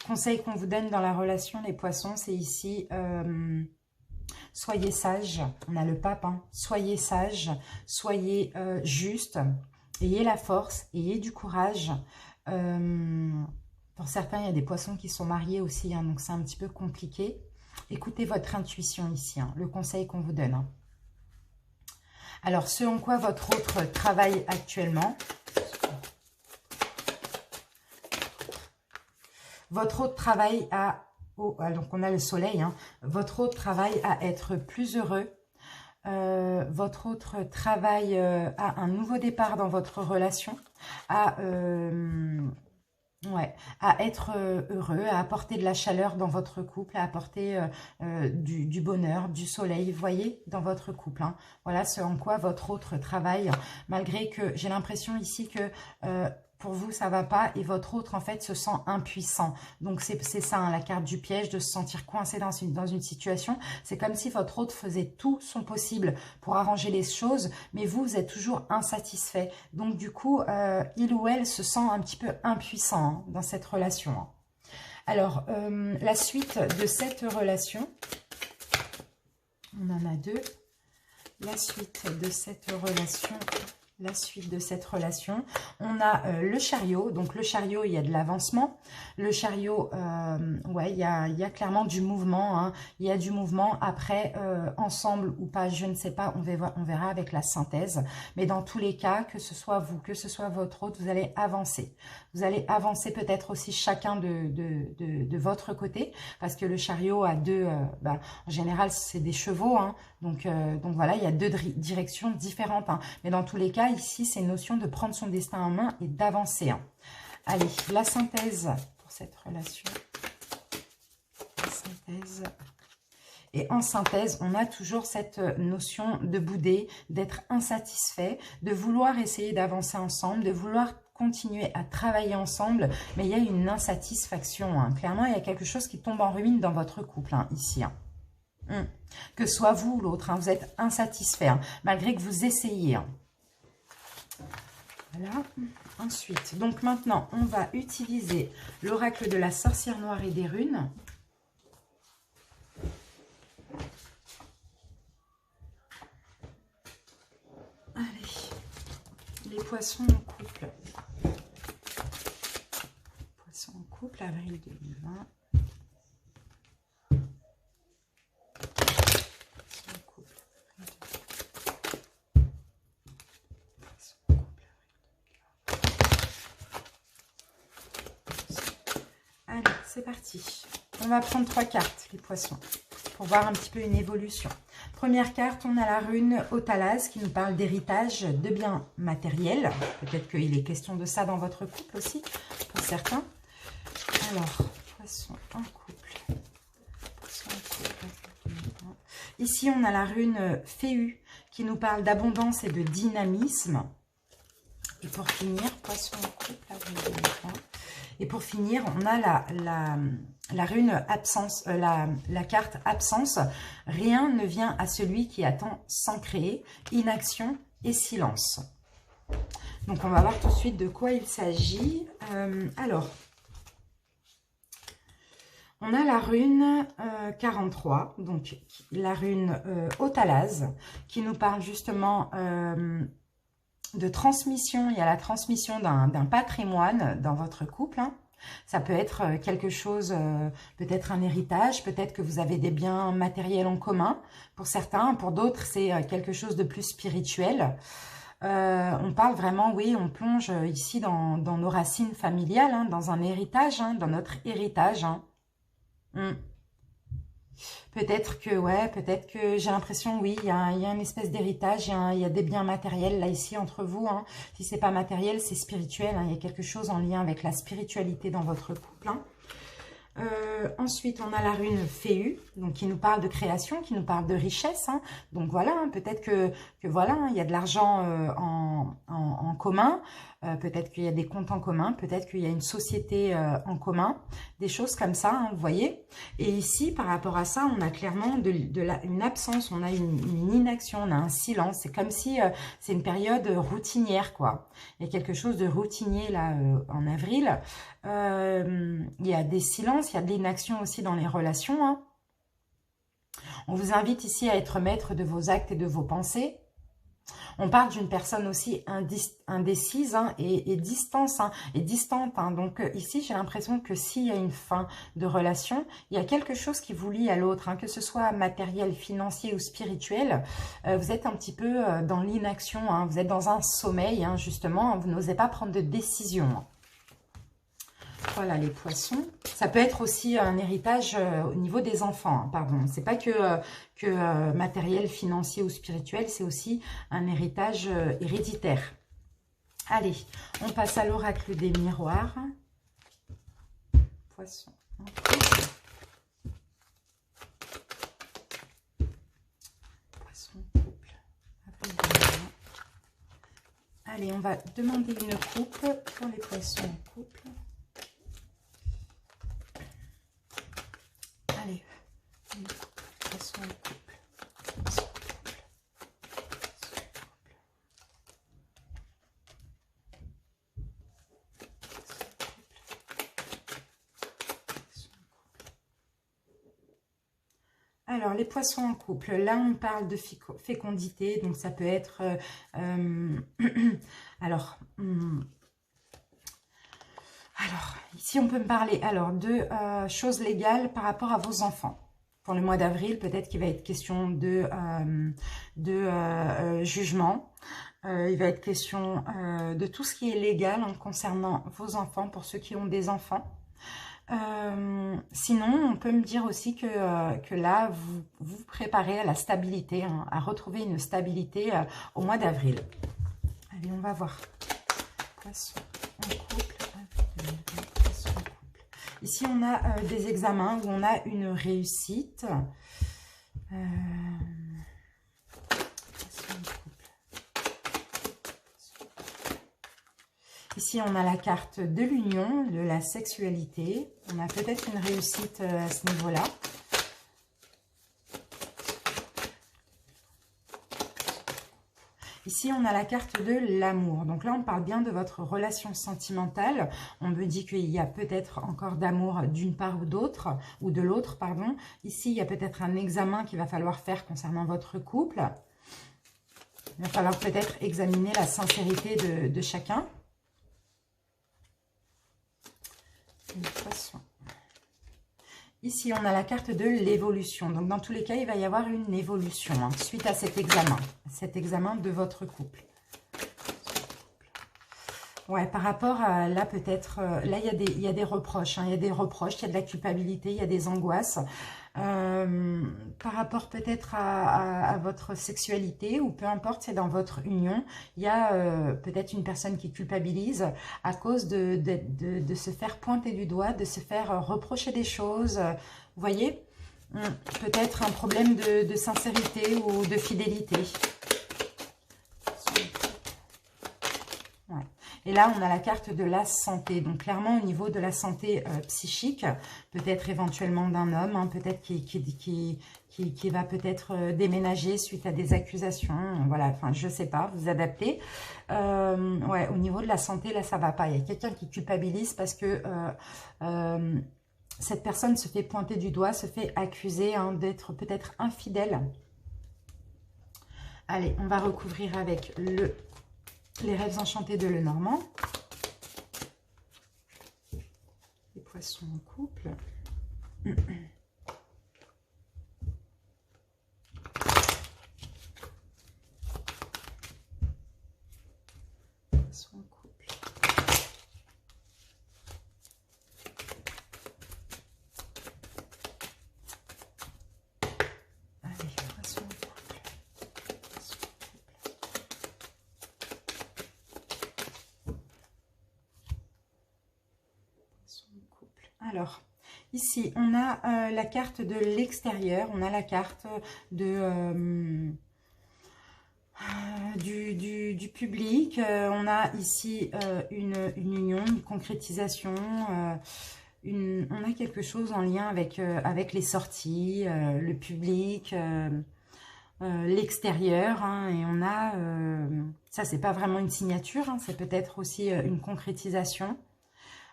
Conseil qu'on vous donne dans la relation, les poissons, c'est ici, soyez sages. On a le pape, hein. Soyez sages, soyez justes, ayez la force, ayez du courage. Pour certains, il y a des poissons qui sont mariés aussi, hein, donc c'est un petit peu compliqué. Écoutez votre intuition ici, hein, le conseil qu'on vous donne. Hein. Alors, ce en quoi votre autre travaille actuellement. Votre autre travail à... Oh, donc on a le soleil. Hein, votre autre travail à être plus heureux. Votre autre travail à un nouveau départ dans votre relation. À être heureux, à apporter de la chaleur dans votre couple, à apporter du bonheur, du soleil, vous voyez, dans votre couple. Hein. Voilà ce en quoi votre autre travaille, malgré que j'ai l'impression ici que pour vous, ça va pas et votre autre, en fait, se sent impuissant. Donc, c'est ça, hein, la carte du piège, de se sentir coincé dans une situation. C'est comme si votre autre faisait tout son possible pour arranger les choses, mais vous êtes toujours insatisfait. Donc, du coup, il ou elle se sent un petit peu impuissant hein, dans cette relation. Hein. Alors, la suite de cette relation, on en a deux. La suite de cette relation... La suite de cette relation, on a le chariot. Donc, le chariot, il y a de l'avancement. Le chariot, il y a clairement du mouvement. Hein. Il y a du mouvement. Après, ensemble ou pas, je ne sais pas. On verra avec la synthèse. Mais dans tous les cas, que ce soit vous, que ce soit votre autre, vous allez avancer. Vous allez avancer peut-être aussi chacun de votre côté. Parce que le chariot a deux... en général, c'est des chevaux. Hein. Donc voilà, il y a deux directions différentes. Hein. Mais dans tous les cas, ici, c'est une notion de prendre son destin en main et d'avancer. Hein. Allez, la synthèse pour cette relation. La synthèse. Et en synthèse, on a toujours cette notion de bouder, d'être insatisfait, de vouloir essayer d'avancer ensemble, de vouloir continuer à travailler ensemble, mais il y a une insatisfaction. Hein. Clairement, il y a quelque chose qui tombe en ruine dans votre couple, hein, ici. Hein. Que soit vous ou l'autre, hein, vous êtes insatisfait, hein, malgré que vous essayez. Hein. Voilà. Ensuite, donc maintenant, on va utiliser l'oracle de la sorcière noire et des runes. Allez, les poissons en couple. Poissons en couple, avril 2020. c'est parti. On va prendre 3 cartes, les poissons, pour voir un petit peu une évolution. Première carte, on a la rune Otalaz qui nous parle d'héritage, de biens matériels. Peut-être qu'il est question de ça dans votre couple aussi, pour certains. Alors, poisson en couple. Poisson en couple. Ici, on a la rune Féu qui nous parle d'abondance et de dynamisme. Et pour finir, poisson en couple. Et pour finir, on a la rune absence, la carte absence. Rien ne vient à celui qui attend sans créer. Inaction et silence. Donc, on va voir tout de suite de quoi il s'agit. Alors, on a la rune 43, donc la rune Otalaz, qui nous parle justement de transmission. Il y a la transmission d'un patrimoine dans votre couple. Hein. Ça peut être quelque chose, peut-être un héritage, peut-être que vous avez des biens matériels en commun. Pour certains, pour d'autres, c'est quelque chose de plus spirituel. On parle vraiment, oui, on plonge ici dans nos racines familiales, hein, dans un héritage, hein, dans notre héritage. Hein. Peut-être que, ouais, peut-être que j'ai l'impression, oui, il y a une espèce d'héritage, il y a des biens matériels là, ici, entre vous. Hein. Si c'est pas matériel, c'est spirituel. Hein. Il y a quelque chose en lien avec la spiritualité dans votre couple. Hein. Ensuite, on a la rune Féu, donc qui nous parle de création, qui nous parle de richesse. Hein. Donc voilà, hein, peut-être que voilà, hein, il y a de l'argent en commun. Peut-être qu'il y a des comptes en commun, peut-être qu'il y a une société en commun, des choses comme ça, hein, vous voyez. Et ici, par rapport à ça, on a clairement une absence, on a une inaction, on a un silence. C'est comme si c'est une période routinière, quoi. Il y a quelque chose de routinier, là, en avril. Il y a des silences, il y a de l'inaction aussi dans les relations. Hein. On vous invite ici à être maître de vos actes et de vos pensées. On parle d'une personne aussi indécise hein, et distante. Hein. Donc ici, j'ai l'impression que s'il y a une fin de relation, il y a quelque chose qui vous lie à l'autre, hein, que ce soit matériel, financier ou spirituel. Vous êtes un petit peu dans l'inaction, hein, vous êtes dans un sommeil, hein, justement, hein, vous n'osez pas prendre de décision. Hein. Voilà les poissons. Ça peut être aussi un héritage au niveau des enfants, hein, pardon. C'est pas que matériel, financier ou spirituel, c'est aussi un héritage héréditaire. Allez, on passe à l'oracle des miroirs. Poisson. Poisson, couple. Allez, on va demander une coupe pour les poissons en couple. Allez, poisson en couple. Poisson en couple. Alors, les poissons en couple, là on parle de fécondité, donc ça peut être, alors, ici on peut me parler de choses légales par rapport à vos enfants. Pour le mois d'avril, peut-être qu'il va être question de jugement. Il va être question de tout ce qui est légal hein, concernant vos enfants, pour ceux qui ont des enfants. Sinon, on peut me dire aussi que là, vous vous préparez à la stabilité, hein, à retrouver une stabilité au mois d'avril. Allez, on va voir. Poisson en couple. Poisson en couple. Ici, on a des examens où on a une réussite. Ici, on a la carte de l'union, de la sexualité. On a peut-être une réussite à ce niveau-là. Ici, on a la carte de l'amour. Donc là, on parle bien de votre relation sentimentale. On me dit qu'il y a peut-être encore d'amour d'une part ou d'autre, ou de l'autre, pardon. Ici, il y a peut-être un examen qu'il va falloir faire concernant votre couple. Il va falloir peut-être examiner la sincérité de chacun. Ici, on a la carte de l'évolution. Donc, dans tous les cas, il va y avoir une évolution hein, suite à cet examen de votre couple. Ouais, par rapport à là, peut-être, là, il y a des reproches, hein, il y a des reproches, il y a de la culpabilité, il y a des angoisses. Par rapport peut-être à votre sexualité ou peu importe, c'est dans votre union, il y a peut-être une personne qui culpabilise à cause de se faire pointer du doigt, de se faire reprocher des choses. Vous voyez? Peut-être un problème de sincérité ou de fidélité. Ouais. Et là, on a la carte de la santé. Donc, clairement, au niveau de la santé psychique, peut-être éventuellement d'un homme, hein, peut-être qui va peut-être déménager suite à des accusations. Voilà, enfin, je sais pas, vous adaptez. Ouais, au niveau de la santé, là, ça va pas. Il y a quelqu'un qui culpabilise parce que cette personne se fait pointer du doigt, se fait accuser hein, d'être peut-être infidèle. Allez, on va recouvrir avec les rêves enchantés de Lenormand. Les poissons en couple. Poissons en couple. Allez, poissons en couple. Poissons en couple. Alors, ici, on a la carte de l'extérieur, on a la carte de, du public, on a ici une union, une concrétisation, on a quelque chose en lien avec les sorties, le public, l'extérieur, hein, et on a, ça c'est pas vraiment une signature, hein, c'est peut-être aussi une concrétisation.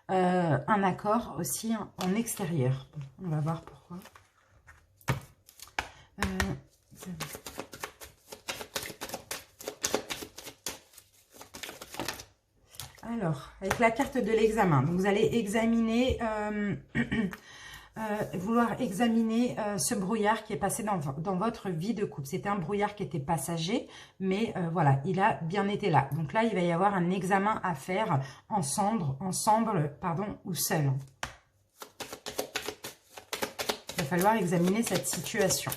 Un accord aussi en extérieur. Bon, on va voir pourquoi. Alors, avec la carte de l'examen, vous allez examiner, vouloir examiner ce brouillard qui est passé dans votre vie de couple. C'était un brouillard qui était passager, mais voilà, il a bien été là. Donc là, il va y avoir un examen à faire ensemble pardon, ou seul. Il va falloir examiner cette situation.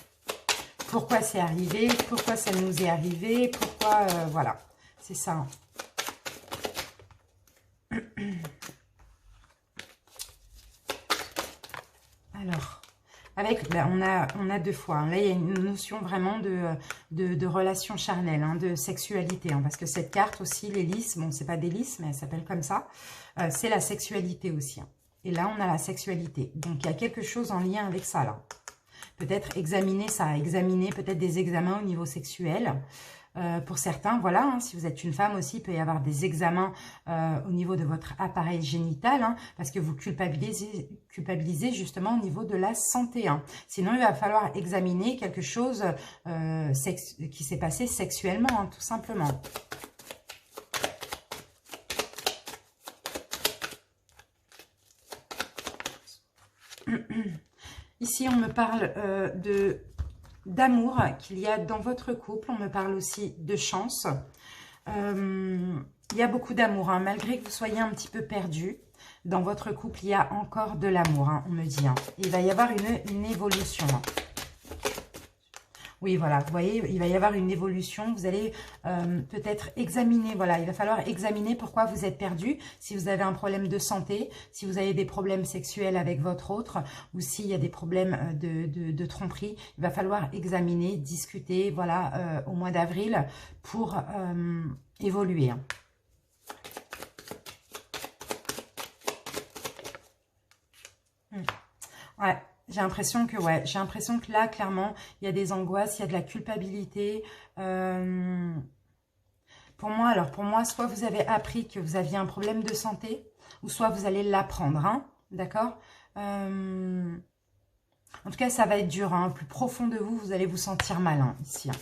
Pourquoi c'est arrivé? Pourquoi ça nous est arrivé? Pourquoi, voilà, c'est ça. Alors, avec, ben, on a deux fois. Hein. Là, il y a une notion vraiment de relation charnelle, hein, de sexualité. Hein, parce que cette carte aussi, les lys, bon, c'est pas des lys, mais elle s'appelle comme ça. C'est la sexualité aussi. Hein. Et là, on a la sexualité. Donc, il y a quelque chose en lien avec ça, là. Peut-être examiner ça, examiner peut-être des examens au niveau sexuel. Pour certains, voilà, hein, si vous êtes une femme aussi, il peut y avoir des examens au niveau de votre appareil génital, hein, parce que vous culpabilisez justement au niveau de la santé. Hein. Sinon, il va falloir examiner quelque chose qui s'est passé sexuellement, hein, tout simplement. Ici, on me parle d'amour qu'il y a dans votre couple. On me parle aussi de chance. Il y a beaucoup d'amour, hein, malgré que vous soyez un petit peu perdu. Dans votre couple, il y a encore de l'amour, hein, on me dit. Hein. Il va y avoir une évolution. Hein. Oui, voilà, vous voyez, il va y avoir une évolution. Vous allez peut-être examiner, voilà, il va falloir examiner pourquoi vous êtes perdu. Si vous avez un problème de santé, si vous avez des problèmes sexuels avec votre autre, ou s'il y a des problèmes de tromperie, il va falloir examiner, discuter, voilà, au mois d'avril pour évoluer. Ouais. J'ai l'impression que, ouais, j'ai l'impression que là, clairement, il y a des angoisses, il y a de la culpabilité. Pour moi, soit vous avez appris que vous aviez un problème de santé, ou soit vous allez l'apprendre, hein, d'accord. En tout cas, ça va être dur, hein. Plus profond de vous, vous allez vous sentir malin, ici. Hein.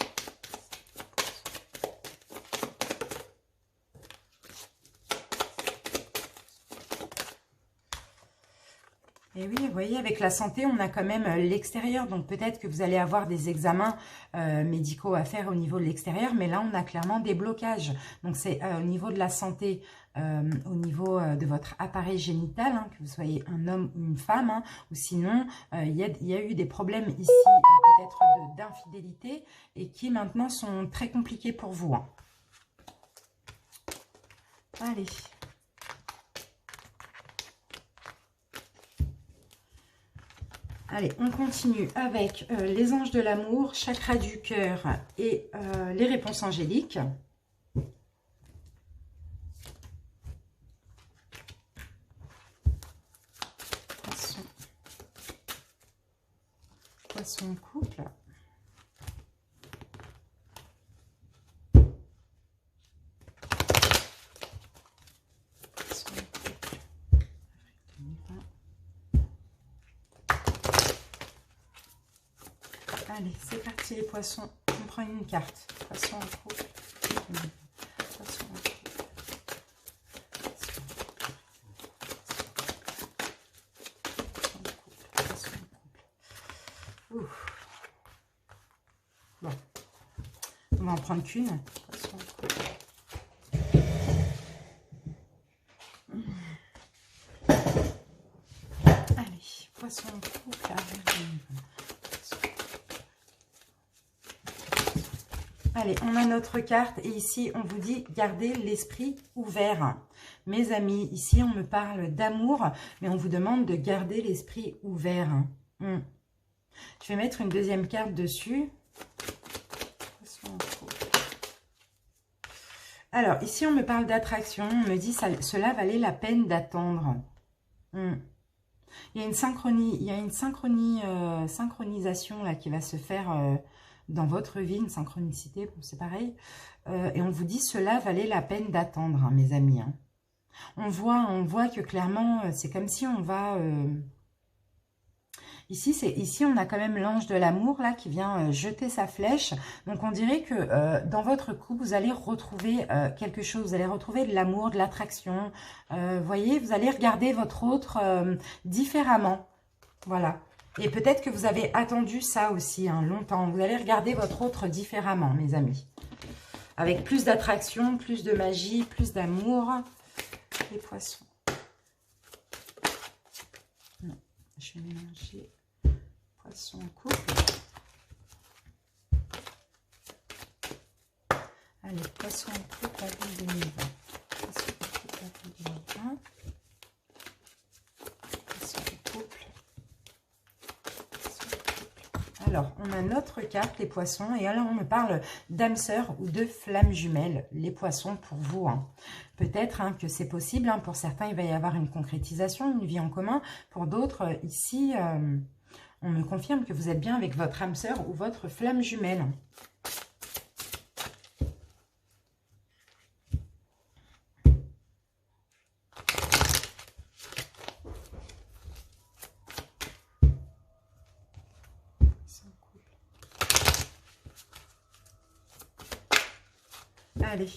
Et oui, vous voyez, avec la santé, on a quand même l'extérieur. Donc, peut-être que vous allez avoir des examens médicaux à faire au niveau de l'extérieur. Mais là, on a clairement des blocages. Donc, c'est au niveau de la santé, au niveau de votre appareil génital, hein, que vous soyez un homme ou une femme. Hein, ou sinon, il y a eu des problèmes ici, peut-être d'infidélité, et qui maintenant sont très compliqués pour vous. Hein. Allez. Allez, on continue avec les anges de l'amour, chakra du cœur et les réponses angéliques. Poisson couple. Allez, c'est parti les poissons. On prend une carte. Poisson en couple. Poisson en couple. Poisson en couple. Ouf. Bon. On va en prendre qu'une. Poisson en couple. Allez, poisson en couple. Allez, on a notre carte et ici, on vous dit gardez l'esprit ouvert. Mes amis, ici, on me parle d'amour, mais on vous demande de garder l'esprit ouvert. Je vais mettre une deuxième carte dessus. Alors, ici, on me parle d'attraction. On me dit cela valait la peine d'attendre. Il y a une synchronisation là, qui va se faire... dans votre vie, une synchronicité, c'est pareil. Et on vous dit, cela valait la peine d'attendre, hein, mes amis. Hein. On voit que clairement, c'est comme si on va... Ici, on a quand même l'ange de l'amour, là, qui vient jeter sa flèche. Donc, on dirait que dans votre couple, vous allez retrouver quelque chose. Vous allez retrouver de l'amour, de l'attraction. Vous voyez, vous allez regarder votre autre différemment. Voilà. Et peut-être que vous avez attendu ça aussi, hein, longtemps. Vous allez regarder votre autre différemment, mes amis. Avec plus d'attraction, plus de magie, plus d'amour. Les poissons. Non, je vais mélanger poisson en couple. Allez, poisson en couple avril 2020. Poisson en couple avril 2020. Poisson en couple. Alors, on a notre carte, les poissons, et alors on me parle d'âme sœur ou de flamme jumelle, les poissons pour vous. Hein. Peut-être hein, que c'est possible, hein, pour certains il va y avoir une concrétisation, une vie en commun. Pour d'autres, ici, on me confirme que vous êtes bien avec votre âme sœur ou votre flamme jumelle. Allez.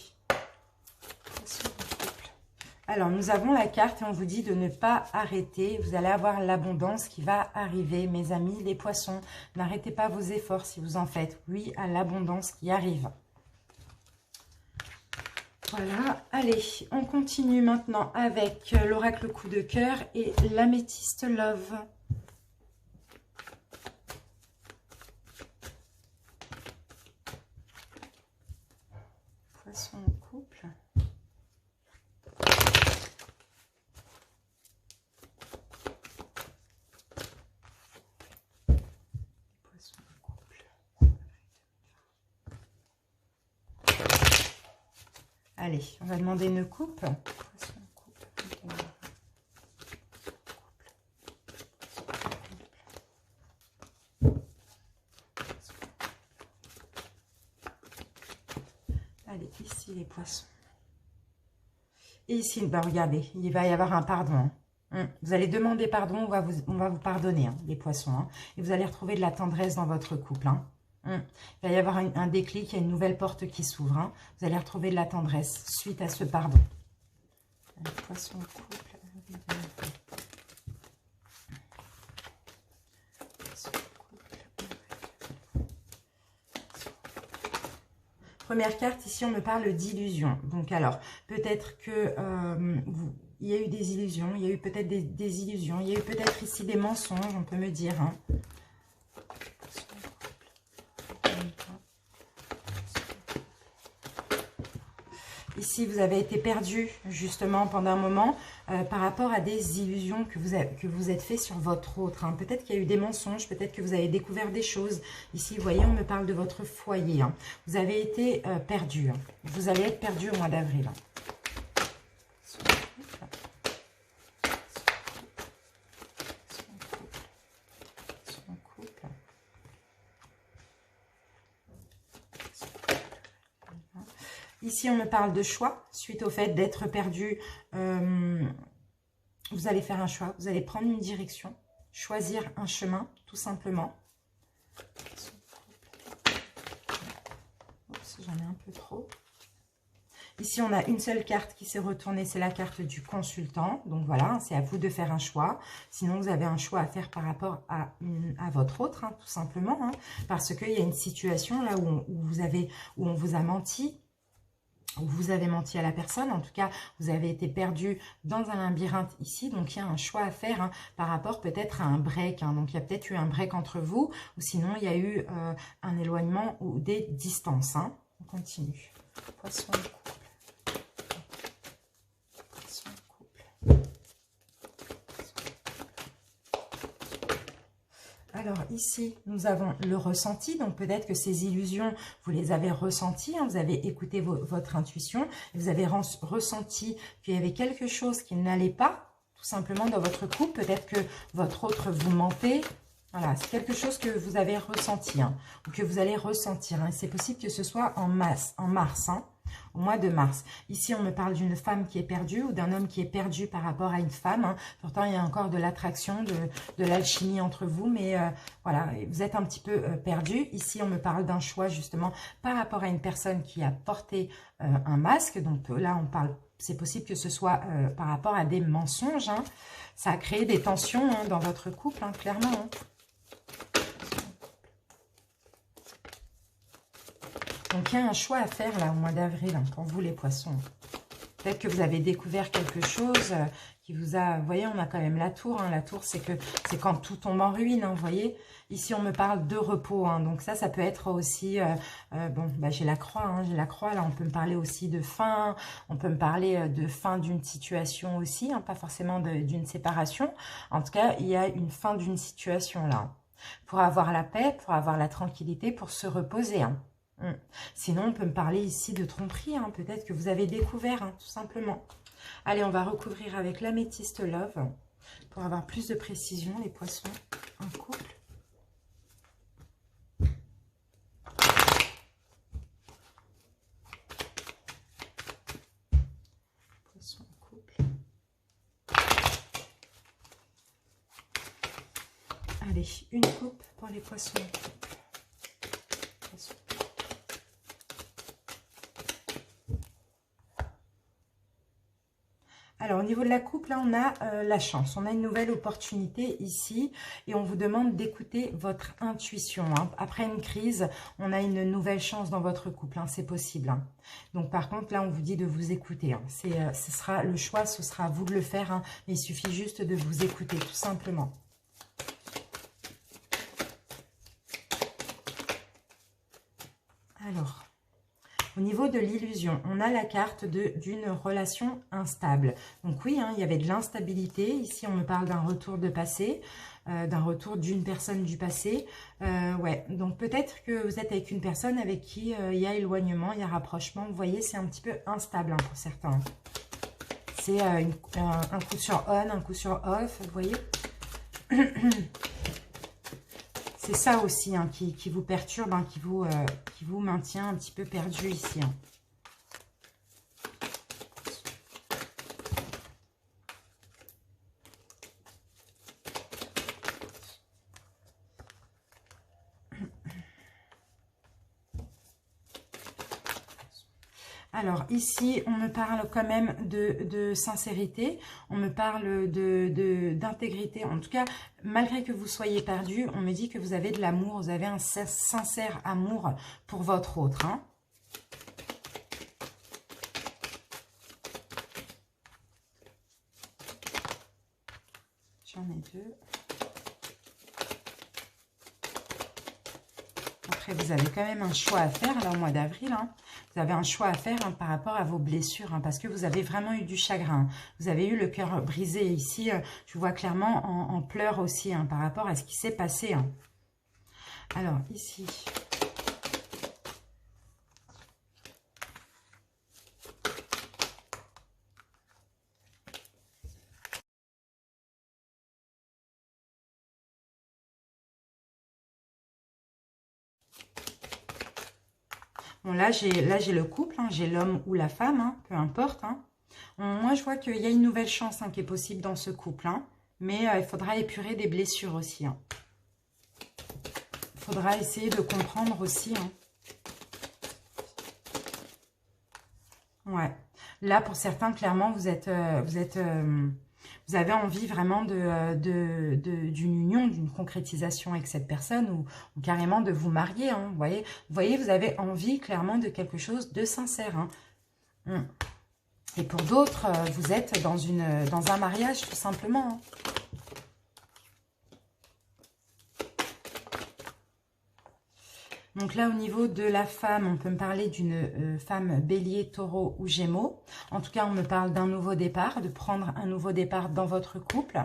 Alors, nous avons la carte et on vous dit de ne pas arrêter. Vous allez avoir l'abondance qui va arriver. Mes amis, les poissons, n'arrêtez pas vos efforts si vous en faites. Oui, à l'abondance qui arrive. Voilà. Allez, on continue maintenant avec l'oracle coup de cœur et l'améthyste love. Poisson en couple. Poisson en couple. Allez, on va demander une coupe. Poisson en couple. Allez, ici les poissons. Et ici, ben regardez, il va y avoir un pardon. Vous allez demander pardon, on va vous pardonner, hein, les poissons. Hein, et vous allez retrouver de la tendresse dans votre couple. Hein. Il va y avoir un déclic, il y a une nouvelle porte qui s'ouvre. Hein. Vous allez retrouver de la tendresse suite à ce pardon. Les poissons en couple. Première carte, ici, on me parle d'illusion. Donc, alors, peut-être que il y a eu des illusions, il y a eu peut-être des illusions, il y a eu peut-être ici des mensonges, on peut me dire. Hein. Ici, vous avez été perdu, justement, pendant un moment, par rapport à des illusions que vous êtes fait sur votre autre. Hein. Peut-être qu'il y a eu des mensonges, peut-être que vous avez découvert des choses. Ici, vous voyez, on me parle de votre foyer. Hein. Vous avez été perdu. Hein. Vous allez être perdu au mois d'avril. Hein. Ici, on me parle de choix, suite au fait d'être perdu. Vous allez faire un choix, vous allez prendre une direction, choisir un chemin, tout simplement. Oups, j'en ai un peu trop. Ici, on a une seule carte qui s'est retournée, c'est la carte du consultant. Donc voilà, c'est à vous de faire un choix. Sinon, vous avez un choix à faire par rapport à votre autre, hein, tout simplement. Hein, parce qu'il y a une situation là où on vous a menti. Vous avez menti à la personne, en tout cas, vous avez été perdu dans un labyrinthe ici, donc il y a un choix à faire hein, par rapport peut-être à un break. Hein, donc il y a peut-être eu un break entre vous, ou sinon il y a eu un éloignement ou des distances. Hein. On continue. Poisson de couple. Poisson de couple. Alors ici, nous avons le ressenti, donc peut-être que ces illusions, vous les avez ressenties, hein, vous avez écouté votre intuition, vous avez ressenti qu'il y avait quelque chose qui n'allait pas, tout simplement dans votre couple, peut-être que votre autre vous mentait, voilà, c'est quelque chose que vous avez ressenti, hein, ou que vous allez ressentir, hein. C'est possible que ce soit en mars, hein, au mois de mars. Ici, on me parle d'une femme qui est perdue ou d'un homme qui est perdu par rapport à une femme. Hein. Pourtant, il y a encore de l'attraction, de l'alchimie entre vous, mais voilà, vous êtes un petit peu perdu. Ici, on me parle d'un choix justement par rapport à une personne qui a porté un masque. Donc là, on parle, c'est possible que ce soit par rapport à des mensonges. Hein. Ça a créé des tensions hein, dans votre couple, hein, clairement. Hein. Donc, il y a un choix à faire là au mois d'avril hein, pour vous les poissons. Peut-être que vous avez découvert quelque chose qui vous a... Vous voyez, on a quand même la tour. Hein. La tour, c'est quand tout tombe en ruine. Hein, vous voyez, ici, on me parle de repos. Hein. Donc, ça peut être aussi... bon, bah, j'ai la croix. Hein, j'ai la croix. Là, on peut me parler aussi de fin. On peut me parler de fin d'une situation aussi. Hein, pas forcément d'une séparation. En tout cas, il y a une fin d'une situation là. Pour avoir la paix, pour avoir la tranquillité, pour se reposer. Hein. Sinon, on peut me parler ici de tromperie. Hein. Peut-être que vous avez découvert, hein, tout simplement. Allez, on va recouvrir avec l'améthyste love pour avoir plus de précision, les poissons en couple. Poissons en couple. Allez, une coupe pour les poissons en couple. Poissons. Alors, au niveau de la coupe, là, on a la chance. On a une nouvelle opportunité ici et on vous demande d'écouter votre intuition. Hein. Après une crise, on a une nouvelle chance dans votre couple. Hein. C'est possible. Hein. Donc, par contre, là, on vous dit de vous écouter. Hein. Ce sera le choix, ce sera à vous de le faire. Hein. Mais il suffit juste de vous écouter, tout simplement. Alors... Au niveau de l'illusion, on a la carte d'une relation instable. Donc oui, hein, il y avait de l'instabilité. Ici, on me parle d'un retour de passé, d'un retour d'une personne du passé. Ouais, donc peut-être que vous êtes avec une personne avec qui il y a éloignement, il y a rapprochement. Vous voyez, c'est un petit peu instable hein, pour certains. C'est un coup sur on, un coup sur off, vous voyez. C'est ça aussi hein, qui vous perturbe, hein, qui vous maintient un petit peu perdu ici. Hein. Alors ici, on me parle quand même de sincérité, on me parle d'intégrité. En tout cas, malgré que vous soyez perdu, on me dit que vous avez de l'amour, vous avez un sincère amour pour votre autre. Hein. ai deux. Après, vous avez quand même un choix à faire là au mois d'avril. Hein. Vous avez un choix à faire hein, par rapport à vos blessures hein, parce que vous avez vraiment eu du chagrin. Vous avez eu le cœur brisé ici. Je vous vois clairement en pleurs aussi hein, par rapport à ce qui s'est passé. Hein. Alors, ici... Bon, là, j'ai le couple, hein, j'ai l'homme ou la femme, hein, peu importe. Hein. Moi, je vois qu'il y a une nouvelle chance hein, qui est possible dans ce couple. Hein, mais il faudra épurer des blessures aussi. Hein. Il faudra essayer de comprendre aussi. Hein. Ouais. Là, pour certains, clairement, vous avez envie vraiment d'une union, d'une concrétisation avec cette personne ou carrément de vous marier. Hein, vous voyez, vous avez envie clairement de quelque chose de sincère. Hein. Et pour d'autres, vous êtes dans un mariage tout simplement. Hein. Donc là, au niveau de la femme, on peut me parler d'une femme bélier, taureau ou gémeaux. En tout cas, on me parle d'un nouveau départ, de prendre un nouveau départ dans votre couple.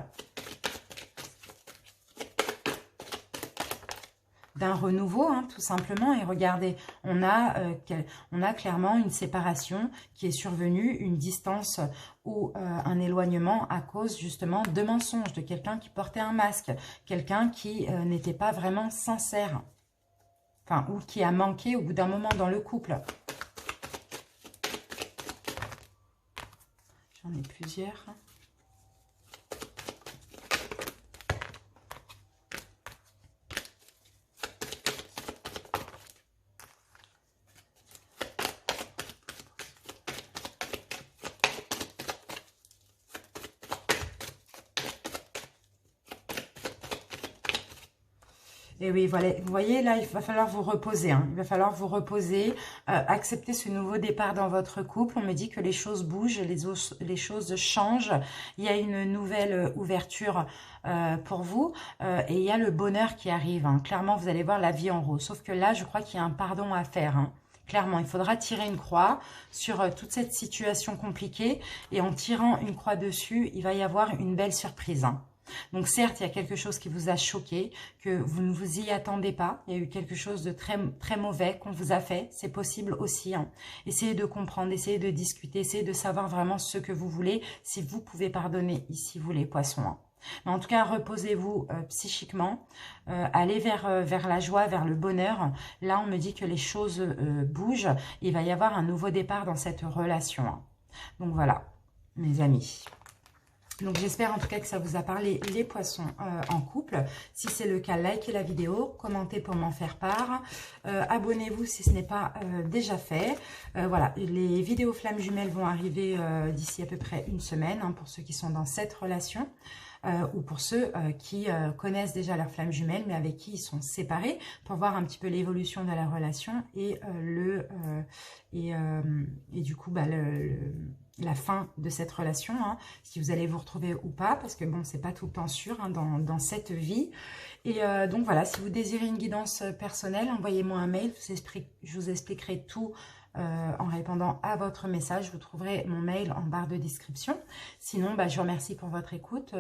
D'un renouveau, hein, tout simplement. Et regardez, on a clairement une séparation qui est survenue, une distance ou un éloignement à cause justement de mensonges, de quelqu'un qui portait un masque, quelqu'un qui n'était pas vraiment sincère. Enfin, ou qui a manqué au bout d'un moment dans le couple. J'en ai plusieurs. Et oui, voilà, vous voyez, là, il va falloir vous reposer. Hein. Il va falloir vous reposer, accepter ce nouveau départ dans votre couple. On me dit que les choses bougent, les choses changent. Il y a une nouvelle ouverture pour vous et il y a le bonheur qui arrive. Hein. Clairement, vous allez voir la vie en rose. Sauf que là, je crois qu'il y a un pardon à faire. Hein. Clairement, il faudra tirer une croix sur toute cette situation compliquée. Et en tirant une croix dessus, il va y avoir une belle surprise. Hein. Donc certes, il y a quelque chose qui vous a choqué, que vous ne vous y attendez pas. Il y a eu quelque chose de très, très mauvais qu'on vous a fait. C'est possible aussi. Hein. Essayez de comprendre, essayez de discuter, essayez de savoir vraiment ce que vous voulez, si vous pouvez pardonner ici, vous les poissons. Hein. Mais en tout cas, reposez-vous psychiquement, allez vers la joie, vers le bonheur. Là, on me dit que les choses bougent. Il va y avoir un nouveau départ dans cette relation. Hein. Donc voilà, mes amis. Donc j'espère en tout cas que ça vous a parlé les poissons en couple. Si c'est le cas, likez la vidéo, commentez pour m'en faire part. Abonnez-vous si ce n'est pas déjà fait. Voilà, les vidéos flammes jumelles vont arriver d'ici à peu près une semaine hein, pour ceux qui sont dans cette relation. Ou pour ceux qui connaissent déjà leur flamme jumelle mais avec qui ils sont séparés pour voir un petit peu l'évolution de la relation et du coup la fin de cette relation, hein, si vous allez vous retrouver ou pas, parce que bon, c'est pas tout le temps sûr hein, dans cette vie. Et donc voilà, si vous désirez une guidance personnelle, envoyez-moi un mail, je vous expliquerai tout en répondant à votre message. Vous trouverez mon mail en barre de description. Sinon, je vous remercie pour votre écoute.